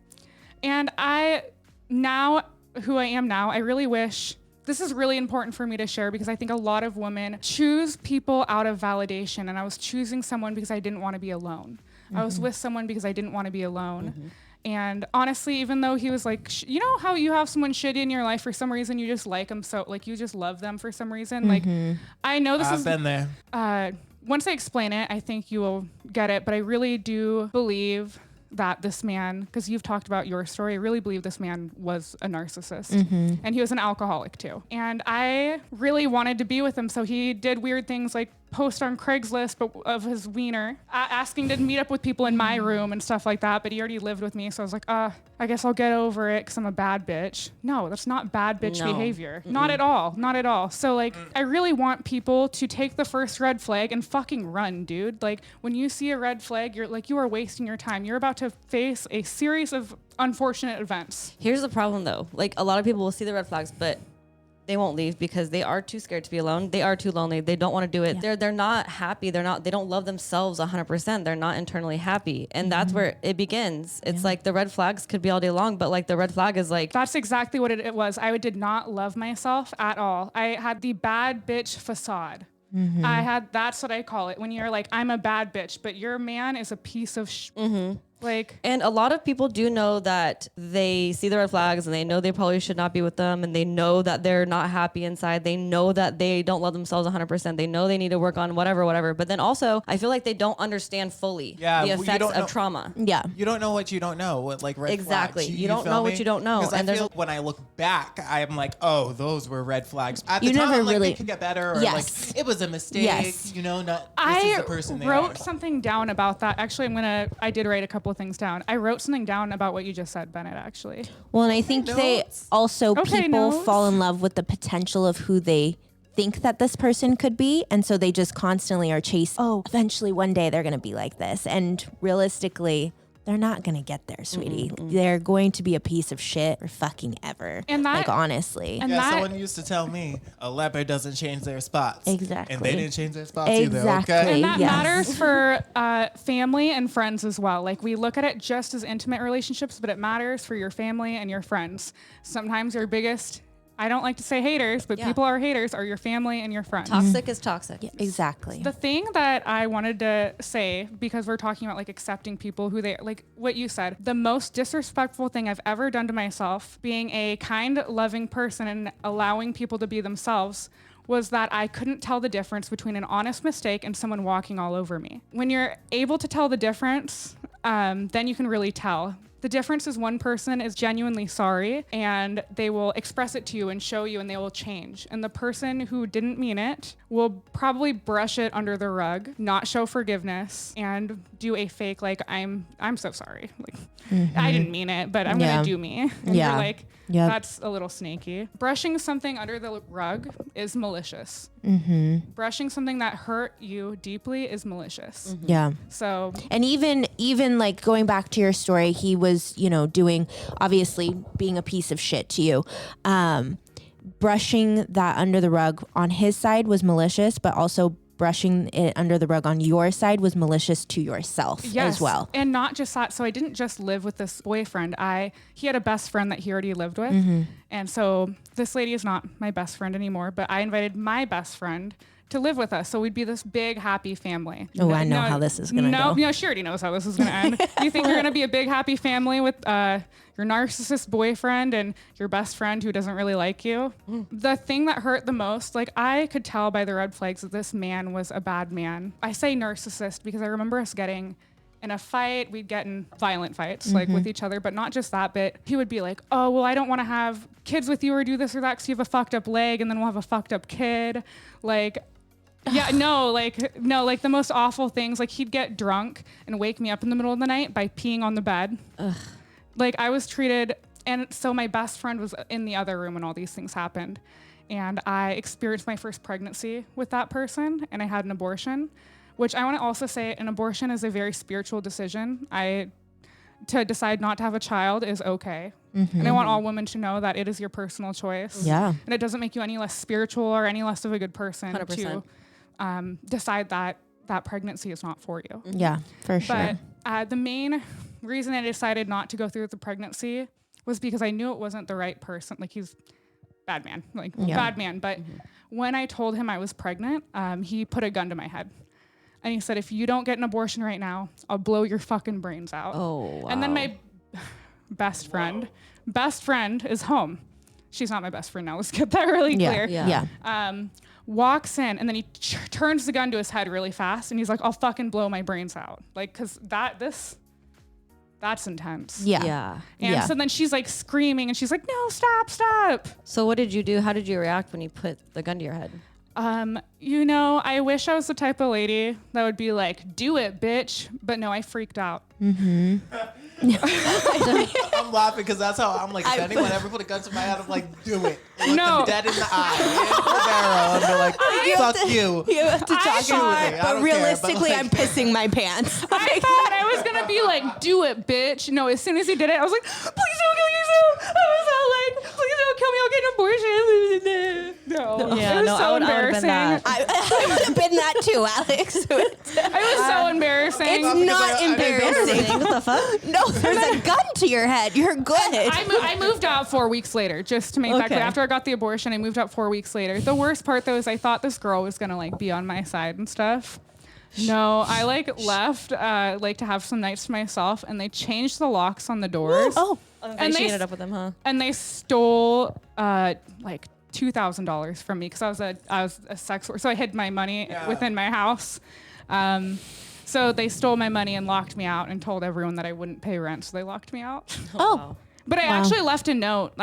who I am now, I really wish. This is really important for me to share because I think a lot of women choose people out of validation, and I was choosing someone because I didn't want to be alone. I was with someone because I didn't want to be alone. And honestly, even though he was like, you know how you have someone shitty in your life for some reason, you just like them, so like you just love them for some reason. Like, I know this
I've been there.
Once I explain it, I think you will get it. But I really do believe that this man, because you've talked about your story, I really believe this man was a narcissist. And he was an alcoholic too. And I really wanted to be with him. So he did weird things like post on Craigslist of his wiener, asking to meet up with people in my room and stuff like that. But he already lived with me. So I was like, I guess I'll get over it because I'm a bad bitch. No, that's not bad bitch behavior. Not at all. Not at all. So like, I really want people to take the first red flag and fucking run, dude. Like when you see a red flag, you're like, you are wasting your time. You're about to face a series of unfortunate events.
Here's the problem though. Like a lot of people will see the red flags, but they won't leave because they are too scared to be alone. They are too lonely. They don't want to do it. Yeah. They're not happy. They don't love themselves 100%. They're not internally happy. And that's where it begins. It's like the red flags could be all day long, but like the red flag is like.
That's exactly what it was. I did not love myself at all. I had the bad bitch facade. That's what I call it. When you're like, I'm a bad bitch, but your man is a piece of like.
And a lot of people do know that they see the red flags and they know they probably should not be with them. And they know that they're not happy inside. They know that they don't love themselves 100%. They know they need to work on whatever. But then also, I feel like they don't understand fully the effects of trauma.
Yeah.
You don't know what you don't know. What like red
exactly.
flags.
You don't know what you don't know.
Because I feel when I look back, I'm like, oh, those were red flags. At the time,
never
like,
really
they could get better, or like it was a mistake.
Yes.
You know, not.
I
this is the person they
wrote
are.
something down about that. Actually, I did write a couple of things down. I wrote something down about what you just said, Bennett, actually.
Well, and I think they also, people
notes.
fall in love with the potential of who they think that this person could be. And so they just constantly are chasing, eventually one day they're going to be like this. And realistically, they're not going to get there, sweetie. They're going to be a piece of shit for fucking ever.
And that,
like, honestly.
And
someone used to tell me a leopard doesn't change their spots.
Exactly.
And they didn't change their spots either, okay?
And that matters for family and friends as well. Like, we look at it just as intimate relationships, but it matters for your family and your friends. Sometimes your biggest, I don't like to say haters, but people are haters, are your family and your friends.
Toxic is toxic.
Yeah, exactly.
The thing that I wanted to say, because we're talking about like accepting people who they, like what you said, the most disrespectful thing I've ever done to myself, being a kind, loving person and allowing people to be themselves, was that I couldn't tell the difference between an honest mistake and someone walking all over me. When you're able to tell the difference, then you can really tell. The difference is one person is genuinely sorry and they will express it to you and show you and they will change. And the person who didn't mean it will probably brush it under the rug, not show forgiveness, and do a fake like I'm so sorry. Like I didn't mean it, but I'm gonna do me. And you're like, that's a little snaky. Brushing something under the rug is malicious. Brushing something that hurt you deeply is malicious.
Yeah.
So,
and even like going back to your story, he was, doing, obviously being a piece of shit to you. Brushing that under the rug on his side was malicious, but also brushing it under the rug on your side was malicious to yourself as well.
And not just that. So I didn't just live with this boyfriend. He had a best friend that he already lived with. And so this lady is not my best friend anymore, but I invited my best friend to live with us. So we'd be this big, happy family.
I know how this is going to go.
No, she already knows how this is going to end. You think you're going to be a big, happy family with your narcissist boyfriend and your best friend who doesn't really like you? The thing that hurt the most, like I could tell by the red flags that this man was a bad man. I say narcissist because I remember us getting in a fight. We'd get in violent fights like with each other, but not just that, but he would be like, oh, well, I don't want to have kids with you or do this or that because you have a fucked up leg and then we'll have a fucked up kid. Like, like the most awful things. Like he'd get drunk and wake me up in the middle of the night by peeing on the bed. Like I was treated, and so my best friend was in the other room when all these things happened. And I experienced my first pregnancy with that person and I had an abortion, which I want to also say an abortion is a very spiritual decision. To decide not to have a child is okay. And I want all women to know that it is your personal choice.
Yeah.
And it doesn't make you any less spiritual or any less of a good person
100%.
to decide that pregnancy is not for you.
Yeah, for sure.
But the main reason I decided not to go through with the pregnancy was because I knew it wasn't the right person. Like he's bad man, bad man. But when I told him I was pregnant, he put a gun to my head. And he said, if you don't get an abortion right now, I'll blow your fucking brains out.
Oh, wow.
And then best friend. Best friend is home. She's not my best friend now. Let's get that really clear.
Yeah.
Walks in and then he turns the gun to his head really fast and he's like, I'll fucking blow my brains out. Like, cause that's intense.
Yeah.
Yeah.
And so then she's like screaming and she's like, no, stop.
So what did you do? How did you react when he put the gun to your head?
I wish I was the type of lady that would be like, do it, bitch. But no, I freaked out.
I'm laughing because that's how I'm like, if anyone ever put a gun to my head, I'm like, do it. Look them dead in the eye, in the barrel, and they're like, fuck you.
You have to talk
thought-
but realistically, I'm pissing my pants.
I thought I was gonna be like, do it, bitch. No, as soon as he did it, I was like, please don't kill yourself. I was all like, please don't kill me. I'll get an abortion. No,
Yeah,
it was
no,
so
I would've been
embarrassing.
that.
I would have been that too, Alex.
It was so embarrassing.
It's not embarrassing.
What the fuck?
No, there's a gun to your head. You're good.
I moved out 4 weeks later, just to make that clear.
Okay.
After I got the abortion, I moved out 4 weeks later. The worst part though is I thought this girl was gonna like be on my side and stuff. No, I like left like to have some nights to myself, and they changed the locks on the doors.
Oh,
And she ended up with him, huh?
And they stole like $2,000 from me because I was a sex worker, so I hid my money within my house. So they stole my money and locked me out and told everyone that I wouldn't pay rent, so they locked me out.
oh.
But I actually left a note.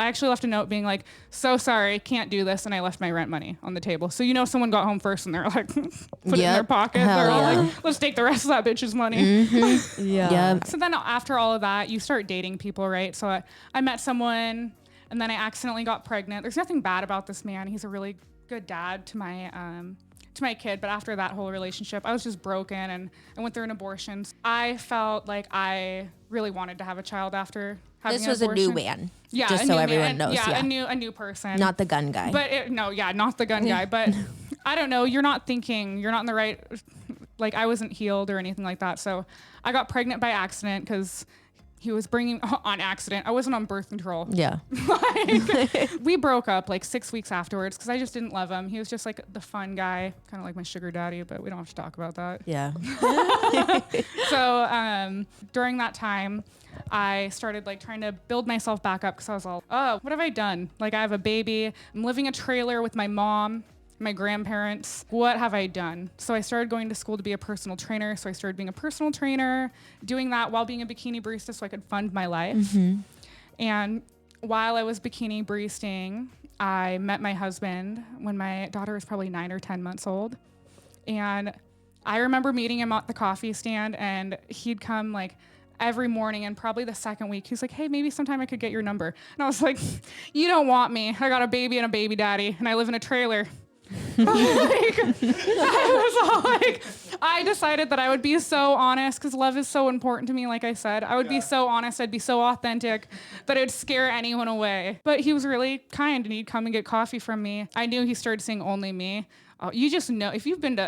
Being like, so sorry, can't do this. And I left my rent money on the table. So, someone got home first and they're like, put it in their pocket.
Hell
They're all
yeah.
like, let's take the rest of that bitch's money.
Yeah.
So then after all of that, you start dating people, right? So I met someone and then I accidentally got pregnant. There's nothing bad about this man. He's a really good dad to my kid. But after that whole relationship, I was just broken and I went through an abortion. I felt like I really wanted to have a child after having
This
an
was
abortion.
a new man.
Yeah,
Just
a
so
new
everyone
man.
knows.
Yeah,
Yeah.
a new person.
Not the gun guy.
But not the gun guy. But I don't know. You're not in the right. Like I wasn't healed or anything like that. So I got pregnant by accident because he was bringing on accident. I wasn't on birth control.
Yeah.
We broke up like 6 weeks afterwards because I just didn't love him. He was just like the fun guy, kind of like my sugar daddy. But we don't have to talk about that.
Yeah.
So during that time, I started like trying to build myself back up because I was all, oh, what have I done? Like I have a baby. I'm living in a trailer with my mom, my grandparents. What have I done? So I started going to school to be a personal trainer. So I started being a personal trainer, doing that while being a bikini barista so I could fund my life. And while I was bikini baristing, I met my husband when my daughter was probably 9 or 10 months old. And I remember meeting him at the coffee stand and he'd come like every morning, and probably the second week, he's like, hey, maybe sometime I could get your number. And I was like, you don't want me. I got a baby and a baby daddy, and I live in a trailer. I decided that I would be so honest because love is so important to me. Like I said, I would be so honest. I'd be so authentic that it would scare anyone away. But he was really kind and he'd come and get coffee from me. I knew he started seeing only me. You just know if you went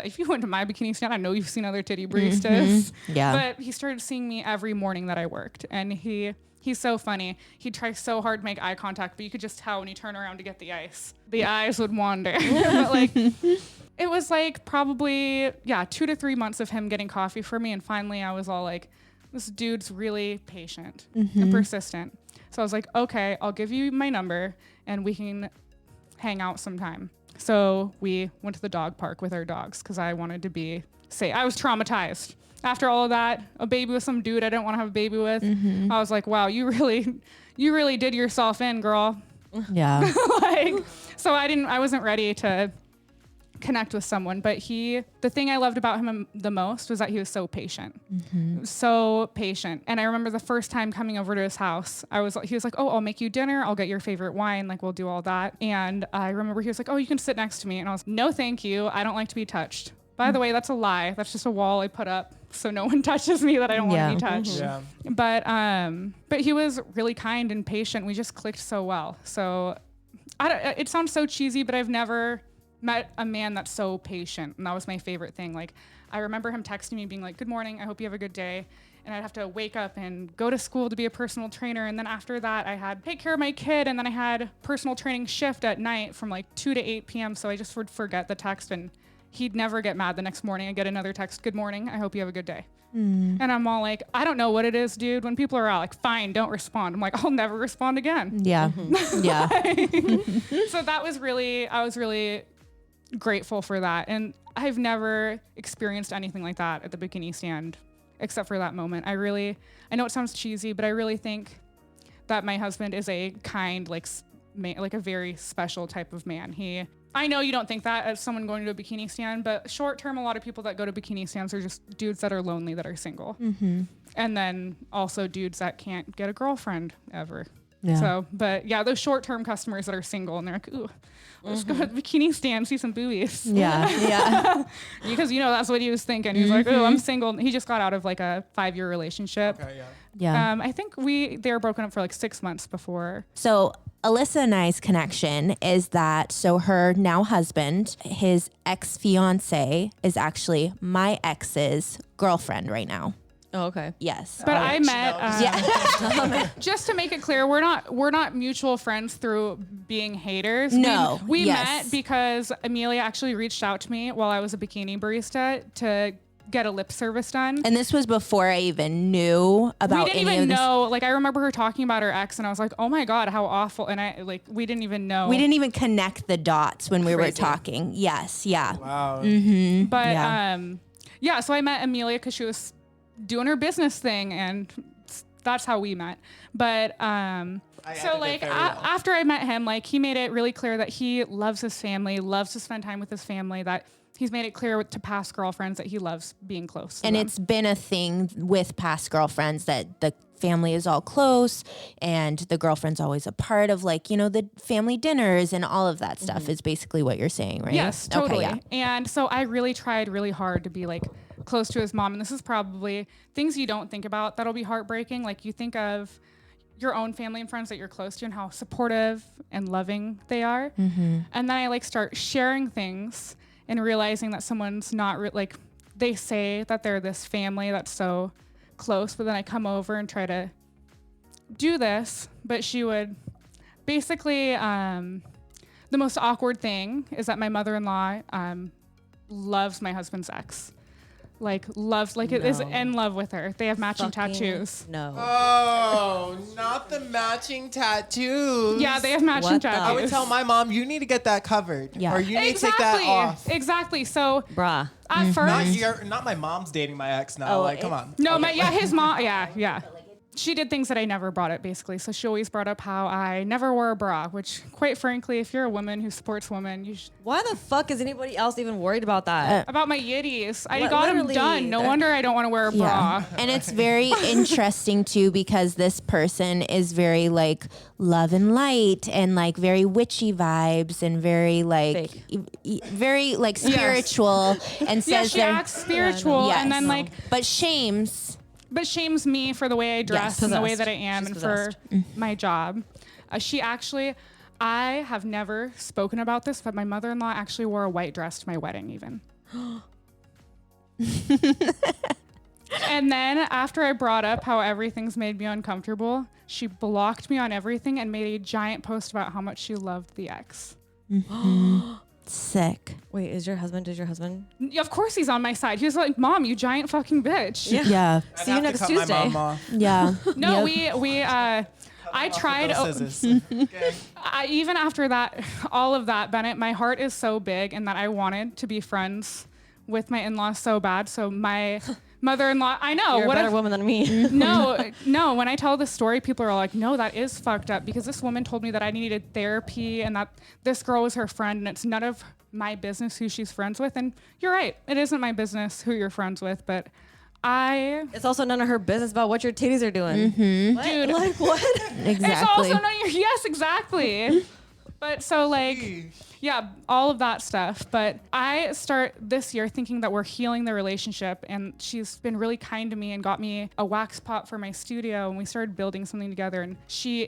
to my bikini stand, I know you've seen other titty baristas.
Yeah.
But he started seeing me every morning that I worked, and he's so funny. He'd try so hard to make eye contact, but you could just tell when he turned around to get the ice, the eyes would wander. But like, it was like probably 2 to 3 months of him getting coffee for me, and finally I was all like, this dude's really patient and persistent. So I was like, okay, I'll give you my number and we can hang out sometime. So we went to the dog park with our dogs because I wanted to be safe. I was traumatized. After all of that, a baby with some dude I didn't want to have a baby with. I was like, wow, you really did yourself in, girl.
Yeah.
So I wasn't ready to connect with someone, but the thing I loved about him the most was that he was so patient. So patient. And I remember the first time coming over to his house, he was like, oh, I'll make you dinner. I'll get your favorite wine. Like we'll do all that. And I remember he was like, oh, you can sit next to me. And I was, no, thank you. I don't like to be touched. By the way, that's a lie. That's just a wall I put up so no one touches me that I don't want to be touched.
Yeah.
But he was really kind and patient. We just clicked so well. So it sounds so cheesy, but I've never met a man that's so patient, and that was my favorite thing. Like I remember him texting me being like, good morning, I hope you have a good day. And I'd have to wake up and go to school to be a personal trainer, and then after that I had to take care of my kid, and then I had personal training shift at night from like 2 to 8 p.m. so I just would forget the text, and he'd never get mad the next morning. I get another text, good morning, I hope you have a good day. And I'm all like, I don't know what it is, dude. When people are out like, fine, don't respond. I'm like, I'll never respond again.
Yeah. Yeah.
So I was really grateful for that. And I've never experienced anything like that at the bikini stand, except for that moment. I know it sounds cheesy, but I really think that my husband is a kind, like a very special type of man. I know you don't think that as someone going to a bikini stand, but short term, a lot of people that go to bikini stands are just dudes that are lonely, that are single. And then also dudes that can't get a girlfriend ever.
Yeah.
So, but yeah, those short term customers that are single and they're like, ooh, let's go to the bikini stand, see some boobies.
Yeah. Yeah.
Because, that's what he was thinking. He's like, oh, I'm single. He just got out of like a 5-year relationship.
Okay, yeah.
Yeah.
I think they were broken up for like 6 months before.
So Alyssa and I's connection is that, so her now husband, his ex-fiance is actually my ex's girlfriend right now.
Oh, okay.
Yes.
But I met,
Yeah.
just to make it clear, we're not mutual friends through being haters.
No.
We
Yes.
met because Emelia actually reached out to me while I was a bikini barista to get a lip service done.
And this was before I even knew about
We didn't
any
even
of this.
know. Like, I remember her talking about her ex, and I was like, "Oh my god, how awful!" And we didn't even know.
We didn't even connect the dots when we were
Crazy.
talking. Yes. Yeah.
Wow.
But
Yeah.
so I met Emelia because she was doing her business thing, and that's how we met. But so
ended
like
it very well.
after I met him, like he made it really clear that he loves his family, loves to spend time with his family. That he's made it clear to past girlfriends that he loves being close to
And
them.
it's been a thing with past girlfriends that the family is all close and the girlfriend's always a part of, like, the family dinners and all of that stuff is basically what you're saying, right?
Yes,
Okay,
totally.
yeah.
And so I really tried really hard to be like close to his mom. And this is probably things you don't think about that'll be heartbreaking. Like, you think of your own family and friends that you're close to and how supportive and loving they are. And then I start sharing things and realizing that someone's not they say that they're this family that's so close, but then I come over and try to do this, but she would basically, the most awkward thing is that my mother-in-law loves my husband's ex. Is in love with her. They have matching tattoos.
No.
Oh, not the matching tattoos.
Yeah, they have matching
What the-
tattoos.
I would tell my mom, you need to get that covered.
Yeah.
Or you need to take that off.
Exactly. So
Bruh.
at first,
Not my mom's dating my ex now.
Oh,
come on.
no,
Okay.
his mom, yeah. She did things that I never brought up, basically. So she always brought up how I never wore a bra, which, quite frankly, if you're a woman who supports women, you should.
Why the fuck is anybody else even worried about that?
About my yitties. I
Li-
got them
literally.
done. No wonder I don't want to wear a bra.
And it's very interesting too, because this person is very love and light and very witchy vibes and very
Fake.
very spiritual and
Yeah,
says
she
they're
acts spiritual
Yes.
and then
but shames.
but shames me for the way I dress and the way
Possessed.
that I am
She's
and for
possessed.
my job. I have never spoken about this, but my mother-in-law actually wore a white dress to my wedding even. And then after I brought up how everything's made me uncomfortable, she blocked me on everything and made a giant post about how much she loved the ex.
Sick.
Wait, did your husband?
Of course he's on my side. He was like, Mom, you giant fucking bitch.
Yeah.
I'd
See you
have to
next
cut
Tuesday.
My mom off.
Yeah.
No,
Yep.
I tried.
Those scissors. Okay.
Even after that, all of that, Bennett, my heart is so big and that I wanted to be friends with my in-laws so bad. So my mother-in-law, I know.
You're a better woman than me.
No, when I tell this story, people are like, no, that is fucked up because this woman told me that I needed therapy and that this girl was her friend and it's none of my business who she's friends with. And you're right. It isn't my business who you're friends with, but
It's also none of her business about what your titties are doing. What?
Dude.
Like what?
Exactly.
It's also not your, yes, exactly. But so yeah, all of that stuff. But I start this year thinking that we're healing the relationship and she's been really kind to me and got me a wax pot for my studio and we started building something together and she's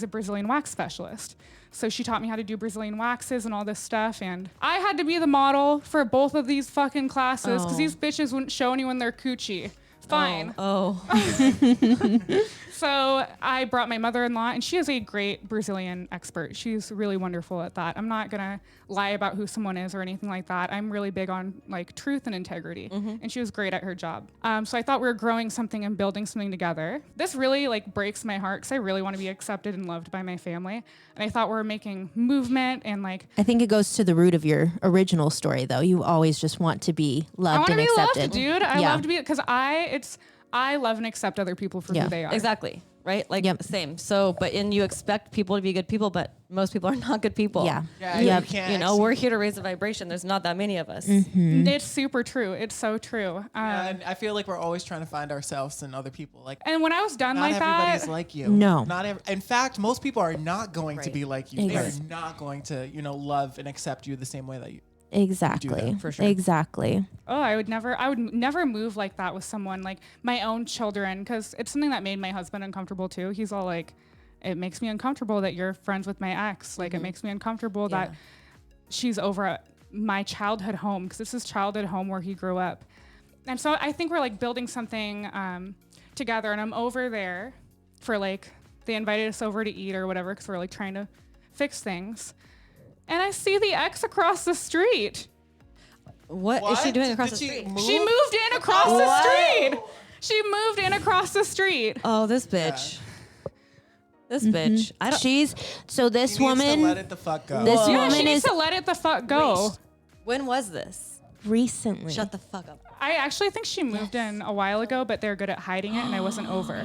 a Brazilian wax specialist. So she taught me how to do Brazilian waxes and all this stuff. And I had to be the model for both of these fucking classes because
Oh.
these bitches wouldn't show anyone their coochie. Fine.
Oh.
So I brought my mother-in-law, and she is a great Brazilian expert. She's really wonderful at that. I'm not gonna lie about who someone is or anything like that. I'm really big on like truth and integrity, and she was great at her job. So I thought we were growing something and building something together. This really like breaks my heart because I really want to be accepted and loved by my family, and I thought we were making movement and like.
I think it goes to the root of your original story, though. You always just want to be loved and accepted.
I want to be loved, dude. I love to be because I love and accept other people for who they are.
Exactly. Right? Like, same. So, you expect people to be good people, but most people are not good people.
Yeah.
You can't.
You know, we're here to raise a vibration. There's not that many of us.
It's super true. It's so true.
And I feel like we're always trying to find ourselves in other people. Like,
and when I was done
not
like
everybody's
that,
like you.
No.
In fact, most people are not going to be like you.
Right.
They're not going to, love and accept you the same way that you.
Exactly.
For sure.
Exactly.
oh, I would never move like that with someone, like my own children, because it's something that made my husband uncomfortable too. He's all like, it makes me uncomfortable that you're friends with my ex. Like, it makes me uncomfortable that she's over at my childhood home, because this is childhood home where he grew up. And so I think we're like building something together, and I'm over there for like, they invited us over to eat or whatever, because we're like trying to fix things. And I see the ex across the street.
What is she doing across the street?
She moved in across the street. She moved in across the street.
Oh, this bitch. This bitch. I don't.
This
She needs
woman.
to let it the fuck go.
This
Yeah,
woman
she needs
is
to let it the fuck go.
When was this?
recently.
Shut the fuck up.
I actually think she moved in a while ago, but they're good at hiding it, and I wasn't over.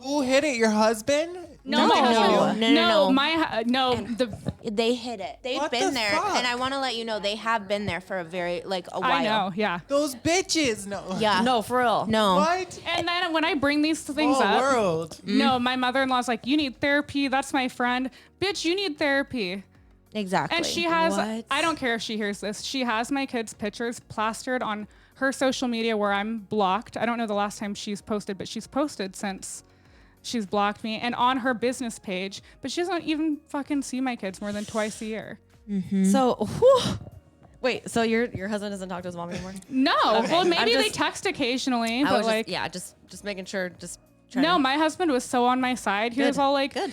Who hit it? Your husband?
No,
No,
my husband.
no.
The
They hid it. They've
What
been
the
there,
fuck?
and I want to let you know they have been there for a while.
I know, yeah.
Those bitches. No.
Yeah.
No, for real.
No.
What?
And then when I bring these things
Oh,
up,
world.
no, my mother-in-law's like, you need therapy. That's my friend. Bitch, you need therapy.
Exactly.
And she has,
What?
I don't care if she hears this, she has my kids' pictures plastered on her social media where I'm blocked. I don't know the last time she's posted, but she's posted since she's blocked me, and on her business page, but she doesn't even fucking see my kids more than twice a year.
So, whew. Wait, so your husband doesn't talk to his mom anymore?
No,
Okay.
well,
I'm
maybe they
just-
text occasionally,
I
but
was
like,
just making sure, just trying
no,
to-
my husband was so on my side. He was
Good.
all like,
Good.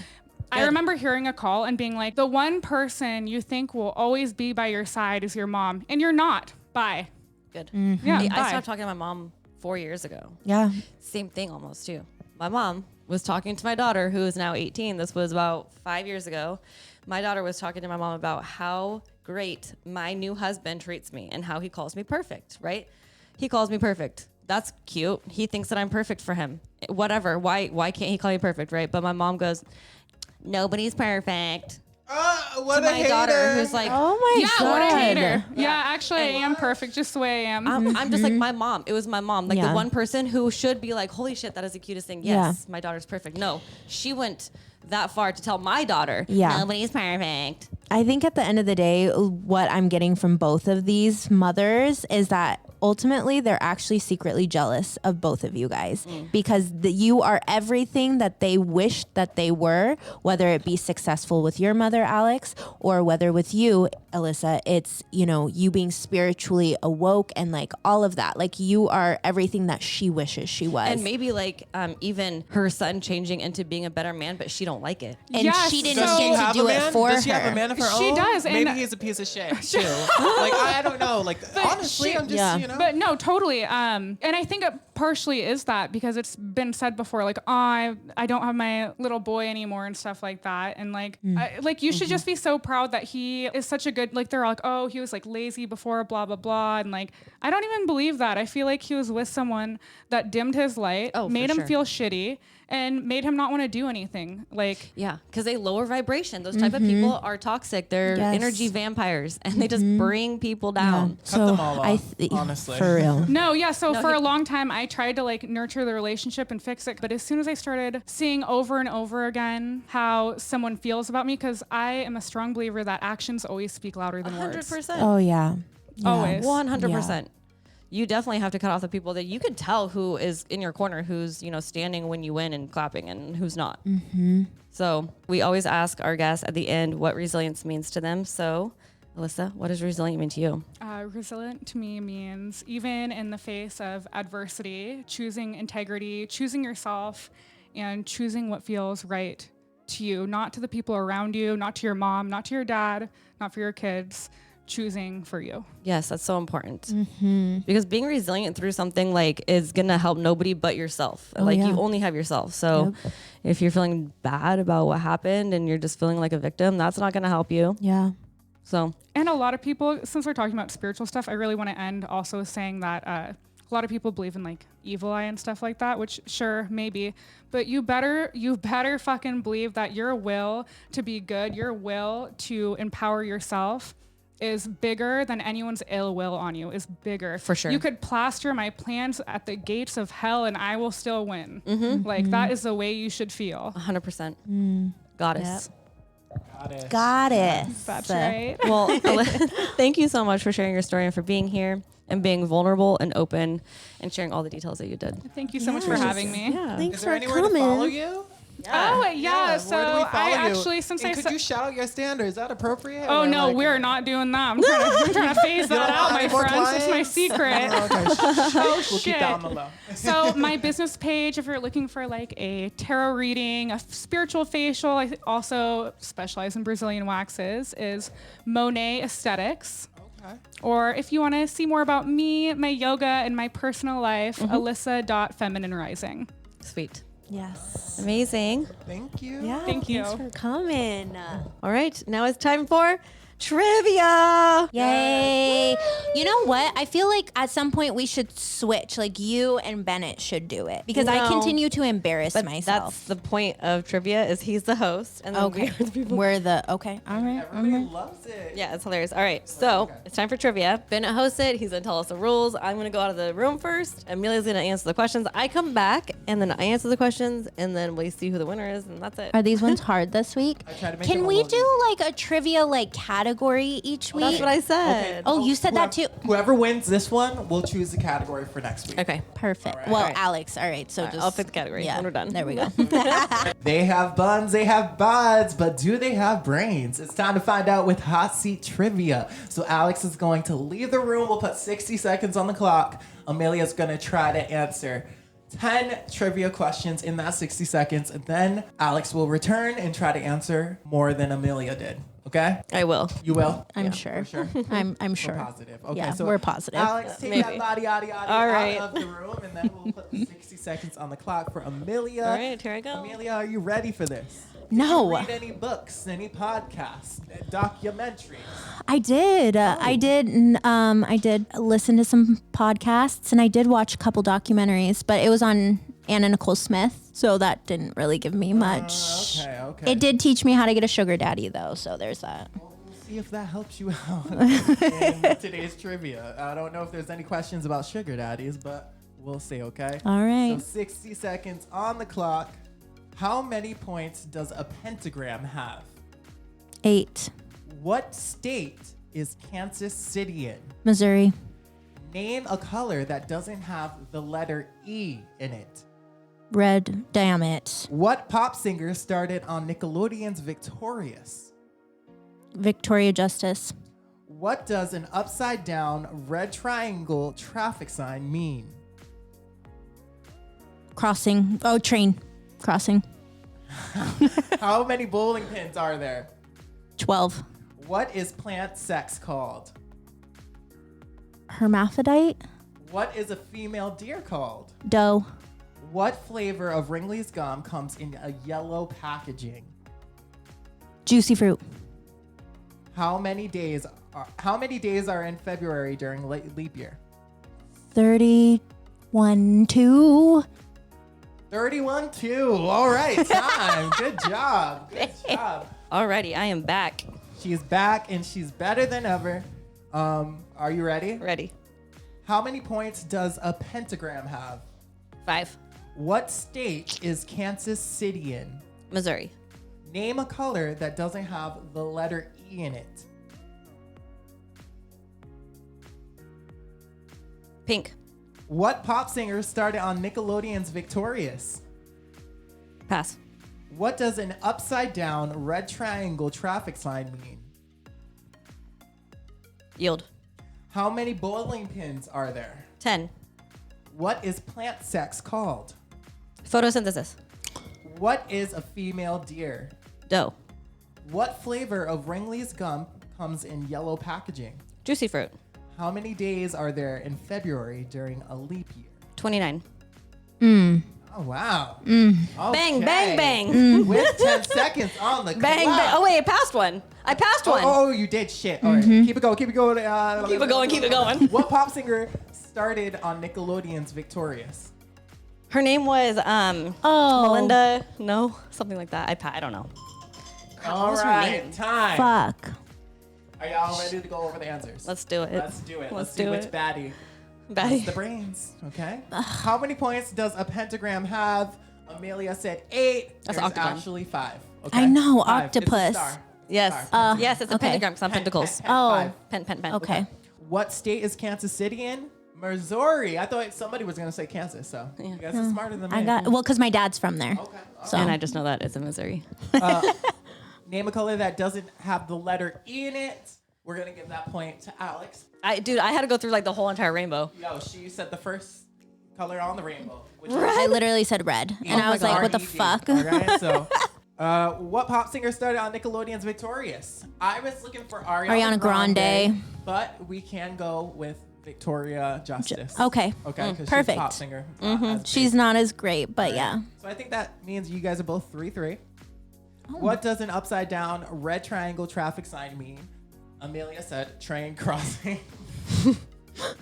I
Good.
remember hearing a call and being like, the one person you think will always be by your side is your mom, and you're not. Bye.
Good.
Yeah,
I
bye.
stopped talking to my mom 4 years ago.
Yeah.
Same thing almost too. My mom was talking to my daughter, who is now 18. This was about 5 years ago. My daughter was talking to my mom about how great my new husband treats me and how he calls me perfect, right? He calls me perfect. That's cute. He thinks that I'm perfect for him. Whatever. Why can't he call me perfect, right? But my mom goes, nobody's perfect.
What
To
a
my
hater.
daughter, who's like,
Oh my
Yeah,
god.
what a hater. Yeah, actually, I am perfect just the way I am.
I'm just like my mom. It was my mom, like
Yeah.
the one person who should be like, holy shit, that is the cutest thing. Yes, my daughter's perfect. No, she went that far to tell my daughter,
Yeah.
nobody's perfect.
I think at the end of the day, what I'm getting from both of these mothers is that ultimately they're actually secretly jealous of both of you guys because you are everything that they wished that they were, whether it be successful with your mother, Alex, or whether with you, Alyssa, it's, you being spiritually awoke and like all of that. Like you are everything that she wishes she was.
And maybe like even her son changing into being a better man, but she don't like it.
And
Yes,
she didn't
Does she
get to
have
do
a man?
it for
Does she
her.
have a man of her
She
own?
does, and-
Maybe he's a piece of shit too. Like I don't know. Like honestly, I'm just
Yeah.
But no, totally. And I think it partially is that because it's been said before, like, oh, I don't have my little boy anymore and stuff like that. And like, you should just be so proud that he is such a good, like, they're like, oh, he was like lazy before, blah, blah, blah. And like, I don't even believe that. I feel like he was with someone that dimmed his light,
Oh, for
made him
sure.
feel shitty, and made him not want to do anything. Like,
Yeah, because they lower vibration. Those type of people are toxic. They're
Yes.
energy vampires, and they just bring people down.
Cut them all off, honestly.
For real.
no, yeah. So for
he-
a long time, I tried to like nurture the relationship and fix it. But as soon as I started seeing over and over again how someone feels about me, because I am a strong believer that actions always speak louder than words.
100%.
Oh yeah. Yeah.
Always.
100%. You definitely have to cut off the people that you can tell who is in your corner, who's, standing when you win and clapping and who's not. So we always ask our guests at the end what resilience means to them. So Alyssa, what does resilient mean to you?
Resilient to me means even in the face of adversity, choosing integrity, choosing yourself, and choosing what feels right to you, not to the people around you, not to your mom, not to your dad, not for your kids, choosing for you.
Yes, that's so important. Because being resilient through something like is going to help nobody but yourself.
Oh,
like
yeah.
you only have yourself. So if you're feeling bad about what happened and you're just feeling like a victim, that's not going to help you.
Yeah.
So,
And a lot of people, since we're talking about spiritual stuff, I really want to end also saying that a lot of people believe in like evil eye and stuff like that, which sure, maybe, but you better fucking believe that your will to be good, your will to empower yourself is bigger than anyone's ill will on you, is bigger.
For sure.
You could plaster my plans at the gates of hell and I will still win.
Mm-hmm.
Like that is the way you should feel.
100%. Goddess.
Goddess.
That's right.
Well, thank you so much for sharing your story and for being here and being vulnerable and open and sharing all the details that you did.
Thank you so much for having me.
Yeah.
Thanks
Is there
for
anywhere
coming.
to follow you?
Oh, yeah. So
where do we follow
I
you?
actually, since
And
I
could
said,
you shout out your standard? Is that appropriate?
oh
Or
no,
like-
we're not doing that. I'm trying to phase that out,
want
my
any more
friends. It's my
clients?
secret.
Oh, okay.
Oh
We'll
shit.
keep that on the low.
So my business page, if you're looking for like a tarot reading, a spiritual facial, I also specialize in Brazilian waxes, is Monet Aesthetics.
Okay.
Or if you want to see more about me, my yoga, and my personal life, Alyssa.femininerising.
Sweet.
Yes.
Amazing.
Thank you.
Yeah.
Thank you.
Thanks for coming.
All right. Now it's time for trivia.
Yay. You know what? I feel like at some point we should switch. Like you and Bennett should do it because I
No.
continue to embarrass
But
myself.
that's the point of trivia is he's the host. And then we
Okay.
are the people.
We're the okay. All right.
Everybody loves it.
Yeah, it's hilarious. All right, so it's time for trivia. Bennett hosts it. He's going to tell us the rules. I'm going to go out of the room first. Amelia's going to answer the questions. I come back, and then I answer the questions, and then we see who the winner is, and that's it.
Are these ones hard this week?
I try to make
Can
them a
we
little
do like a trivia like category each week?
That's what I said.
Oh, you said that too.
Whoever wins this one, we'll choose the category for next week.
Okay.
Perfect.
right.
Well,
All right.
Alex. All right. So just
I'll pick the category when we're done.
There we go.
They have buns, they have bods, but do they have brains? It's time to find out with Hot Seat Trivia. So Alex is going to leave the room. We'll put 60 seconds on the clock. Amelia's going to try to answer 10 trivia questions in that 60 seconds. And then Alex will return and try to answer more than Emelia did. Okay?
I will.
You will?
I'm
Yeah,
sure.
for sure.
I'm sure.
We're positive. Okay,
Yeah,
so
we're positive.
Alex, take
Maybe.
that body
All right.
out of the room, and then we'll put the 60 seconds on the clock for Amelia.
All right, here I go.
Amelia, are you ready for this?
No.
Did you read any books, any podcasts, documentaries?
I did. I did listen to some podcasts and I did watch a couple documentaries, but it was on Anna Nicole Smith, so that didn't really give me much.
Okay.
It did teach me how to get a sugar daddy, though, so there's that.
We'll see if that helps you out in today's trivia. I don't know if there's any questions about sugar daddies, but we'll see, okay?
All right.
So 60 seconds on the clock. How many points does a pentagram have?
8.
What state is Kansas City in?
Missouri.
Name a color that doesn't have the letter E in it.
Red. Damn it.
What pop singer started on Nickelodeon's Victorious?
Victoria Justice.
What does an upside down red triangle traffic sign mean?
Crossing. Oh, train. Crossing.
How many bowling pins are there?
12.
What is plant sex called?
Hermaphrodite.
What is a female deer called?
Doe.
What flavor of Wrigley's gum comes in a yellow packaging?
Juicy fruit.
How many days are in February during leap year?
31. 2.
31-2. All right, time. Good job. Good job.
Alrighty, I am back.
She's back and she's better than ever. Are you ready?
Ready.
How many points does a pentagram have?
5.
What state is Kansas City in?
Missouri.
Name a color that doesn't have the letter E in it.
Pink.
What pop singer started on Nickelodeon's Victorious?
Pass.
What does an upside down red triangle traffic sign mean?
Yield.
How many bowling pins are there?
10.
What is plant sex called?
Photosynthesis.
What is a female deer?
Dough.
What flavor of Wrigley's gum comes in yellow packaging?
Juicy fruit.
How many days are there in February during a leap year?
29.
Oh, wow.
Bang,
Okay.
bang, bang.
With 10 seconds on the
Bang,
clock.
bang. Oh, wait, I passed one. I passed one.
Oh, you did shit. All right. Keep it going. Keep it going.
Keep it going, keep it going.
What pop singer started on Nickelodeon's Victorious?
Her name was
Oh.
Melinda. No, something like that. I don't know.
All
was her
right.
name?
Time.
Fuck.
Are y'all ready to go over the answers?
Let's do it.
Let's do it.
Let's
Let's see
do
which
it.
baddie.
Betty.
It's the brains. Okay. How many points does a pentagram have? Amelia said 8.
That's
There's
octagon.
actually 5. Okay.
I know,
5. It's a
octopus.
star.
Yes.
Star.
Yes, it's a
okay.
pentagram. It's not pentacles.
Pen,
Oh.
5.
Pen.
Okay.
What state is Kansas City in? Missouri. I thought somebody was gonna say Kansas, so you guys are smarter than me.
I got because my dad's from there.
Okay.
So
And I just know that it's in Missouri.
Name a color that doesn't have the letter E in it. We're gonna give that point to Alex.
Dude, I had to go through like the whole entire rainbow.
Yo, she said the first color on the rainbow. Which
I literally said red, and I was
my
like,
God.
"What the
RED.
fuck?"
Okay, so, what pop singer started on Nickelodeon's Victorious? I was looking for Ariana
Grande.
but we can go with Victoria Justice.
Okay.
Okay, because she's a
Perfect.
pop singer. not as
She's
big.
not as great, but yeah.
So I think that means you guys are both 3-3.
Oh.
What does an upside down red triangle traffic sign mean? Amelia said train crossing.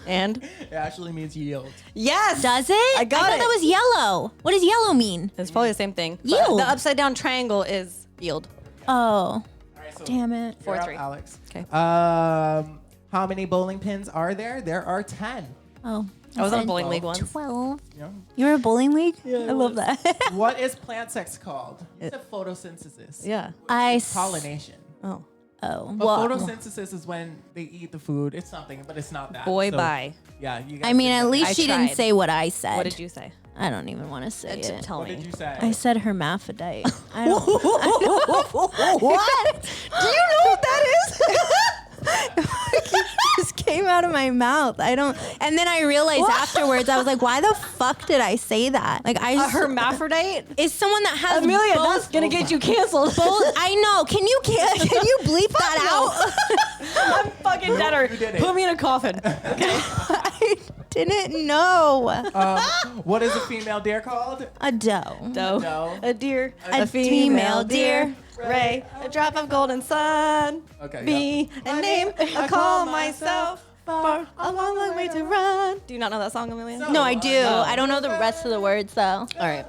And
It actually means yield.
yes,
Does it?
I got
thought
it.
that was yellow. What does yellow mean?
It's probably the same thing. But
Yield.
The upside down triangle is yield.
Oh,
All right, so
damn it.
you're up,
4-3.
Alex.
Okay.
How many bowling pins are there? There are 10.
Oh,
I was on
said
bowling league once.
12.
Yeah.
You were a bowling league? I love that.
What is plant sex called? It's a photosynthesis.
Yeah.
It's pollination.
Oh.
Oh,
But
well,
photosynthesis is when they eat the food. It's something, but it's not that.
Boy,
So,
bye.
Yeah, you guys
I mean,
did
at
that.
least
I
she didn't
tried.
say what I said.
What did you say?
I don't even want to say it.
Tell
What
me.
did you say?
I said hermaphrodite. I don't. What?
Do you know what that is?
It just came out of my mouth. I don't. And then I realized afterwards, I was like, why the fuck did I say that? Like, I
A
just,
hermaphrodite?
is someone that has
Amelia,
both.
that's gonna get you canceled.
both. I know. Can you bleep that out?
I'm fucking dead. Or
you did it.
put me in a coffin.
I didn't know.
What is a female deer called?
A doe.
Doe.
Doe.
A deer.
A female deer.
Ray. A drop of golden sun.
Okay,
Me. A name. I call myself. Far. A long, long way to run. Do you not know that song, Amelia?
No, I do. I don't know the rest of the words though.
All right.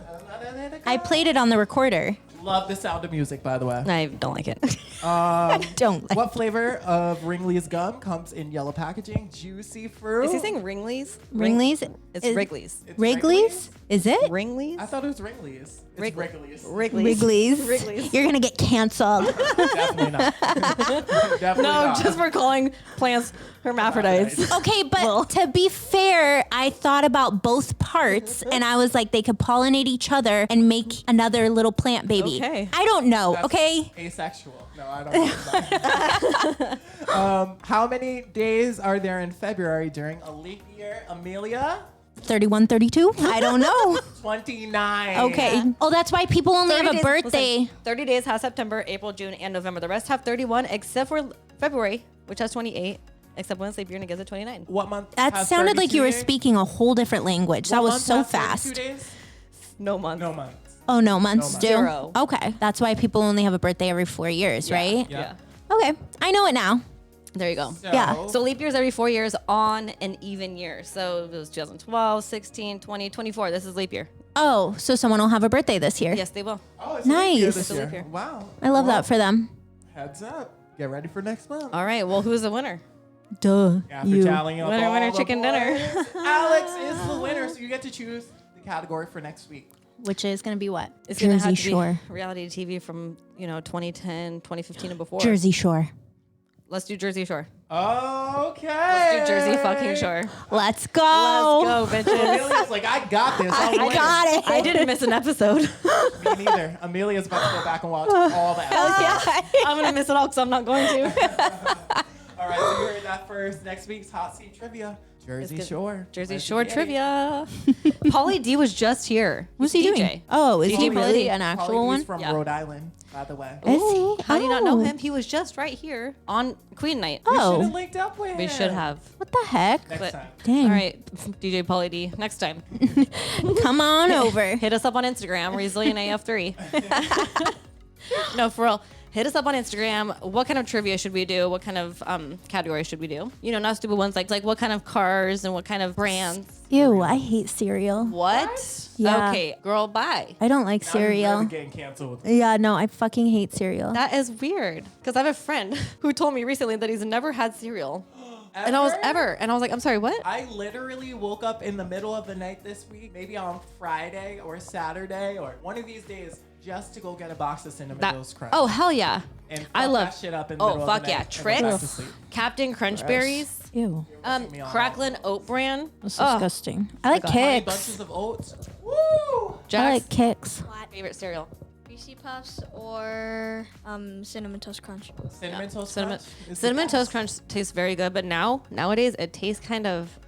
I played it on the recorder.
Love the sound of music, by the way.
I don't like it.
Don't. Like
What flavor of Wrigley's gum comes in yellow packaging? Juicy fruit.
Is he saying Ringley's?
Wrigley's?
It's
Is-
Wrigley's.
It's
Wrigley's? Is it?
Ringley's?
I thought it was Wrigley's. It's Wrigley's.
Wrigley's.
Wrigley's.
You're gonna get canceled.
Definitely not. Definitely
No,
not.
just for calling plants hermaphrodites.
Okay, but to be fair, I thought about both parts and I was like, they could pollinate each other and make another little plant baby.
Okay.
I don't know,
That's
okay?
Asexual. No, I don't know. How many days are there in February during a leap year? Amelia?
31, 32? I don't know.
29.
Okay. Oh, that's why people only have a
30 days-
birthday.
listen, 30 days has September, April, June, and November. The rest have 31, except for February, which has 28, except when it's leap year and it gives it 29.
What month?
That
has
sounded like
32
you were
days?
speaking a whole different language. That
What
was
month
so
has 32
fast.
days?
No month.
No months.
Oh, no, months
No
do?
Zero.
Okay. That's why people only have a birthday every 4 years, right?
Yeah.
Okay. I know it now.
There you go.
Yeah.
So leap year is every 4 years on an even year. So it was 2012, 16, 20, 24. This is leap year.
Oh, so someone will have a birthday this year.
Yes, they will.
Oh, it's a leap year
Nice.
this
It's a leap
year.
year.
Wow.
I love
Well,
that for them.
Heads up. Get ready for next month.
All right. Well, who's the winner?
Duh.
After tallying up
Winner,
all
winner,
the
chicken dinner.
boys, Alex is the winner, so you get to choose the category for next week.
Which is going to be what?
It's going to
Jersey
have to
Shore.
be reality TV from, 2010, 2015 and before.
Jersey Shore.
Let's do Jersey Shore.
Okay.
Let's do Jersey fucking Shore.
Let's go.
Let's go, bitches.
Amelia's like, I got this.
I got it.
I didn't miss an episode.
Me neither. Amelia's about to go back and watch all the episodes.
I'm going to miss it all because I'm not going to.
All right, so you heard that. that first. Next week's Hot Seat Trivia. Jersey Shore.
Jersey
Where's
Shore
the
trivia. Pauly D was just here.
What's
He's
he
a DJ.
doing? Oh, is
DJ
he
Pauly
really
D.
an
Pauly
actual
D's
one?
from
Yeah.
Rhode Island, by the way.
Is he?
How do you not know
Oh.
him? He was just right here on Queen Night.
We should
Oh,
have linked up with him.
We should have.
what the heck?
Next
But-
time.
Dang.
All right, DJ Pauly D. Next time,
Come on over.
hit us up on Instagram, ResilientAF3. No, for real. Hit us up on Instagram. What kind of trivia should we do? What kind of category should we do? You know, not stupid ones like what kind of cars and what kind of brands.
Ew, I hate cereal.
What?
Yeah.
Okay, girl, bye.
I don't like
Now you're
cereal.
really getting canceled.
Yeah, no, I fucking hate cereal.
That is weird. Because I have a friend who told me recently that he's never had cereal. And I was like, I'm sorry, what?
I literally woke up in the middle of the night this week, maybe on Friday or Saturday or one of these days, just to go get a box of Cinnamon Toast Crunch.
Oh, hell yeah.
And
I
fuck
love
that shit up in the
Oh,
middle
fuck
of the
yeah.
night and go back to
Tricks,
sleep.
Captain Crunch Berries,
Ew,
Cracklin Oat Bran.
that's
Oh,
disgusting. I like
God.
20
Kix.
bunches of oats. Woo!
I
Jack's
like Kix.
favorite cereal.
Reese Puffs or Cinnamon Toast Crunch.
Cinnamon Toast
Cinnamon,
Crunch. is the
Cinnamon
best.
Toast Crunch tastes very good, but nowadays it tastes kind of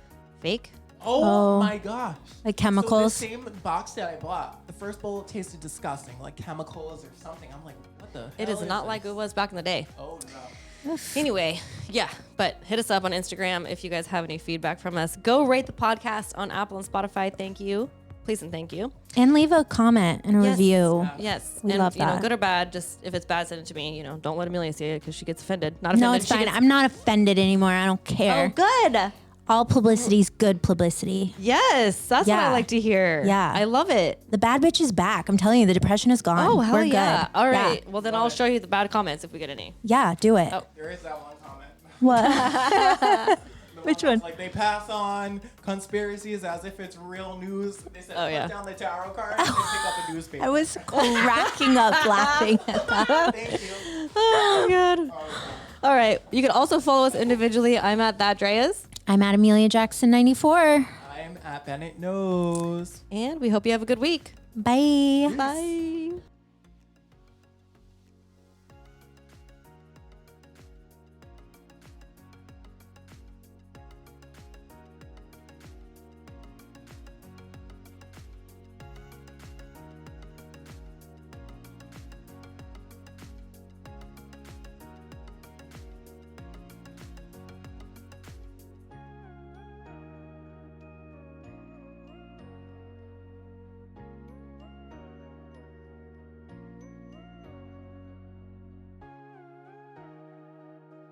fake.
Oh,
Oh.
my gosh.
Like
So
chemicals.
the same box that I bought, the first bowl tasted disgusting, like chemicals or something. I'm like, what the
It
hell
is not
this?
like it was back in the day.
Oh, no.
Anyway, yeah, but hit us up on Instagram if you guys have any feedback from us. Go rate the podcast on Apple and Spotify. Thank you. Please and thank you.
And leave a comment and a
Yes.
review.
Yes.
We
and,
love
you know,
that.
good or bad, just if it's bad, send it to me. You know, don't let Amelia see it because she gets offended. Not offended.
No, it's
she
fine.
gets-
I'm not offended anymore. I don't
Oh,
care.
good.
All publicity is good publicity.
Yes, that's what I
Yeah.
like to hear.
Yeah.
I love it.
The bad bitch is back. I'm telling you, the depression is gone.
Oh, hell
We're
yeah.
good.
All right.
Yeah.
Well, then I'll show you the bad comments if we get any.
Yeah, do it.
Oh.
There is that one comment.
What?
The
Which
that's
one?
Like they pass on conspiracies as if it's real news. They said,
Oh,
put
yeah.
down the tarot card and pick up a newspaper.
I was cracking up laughing at that.
Thank you.
Oh, my God. All right. You can also follow us individually. I'm at That Dreas.
I'm at Amelia Jackson 94.
I'm at Bennett Knows.
And we hope you have a good week.
Bye.
Bye.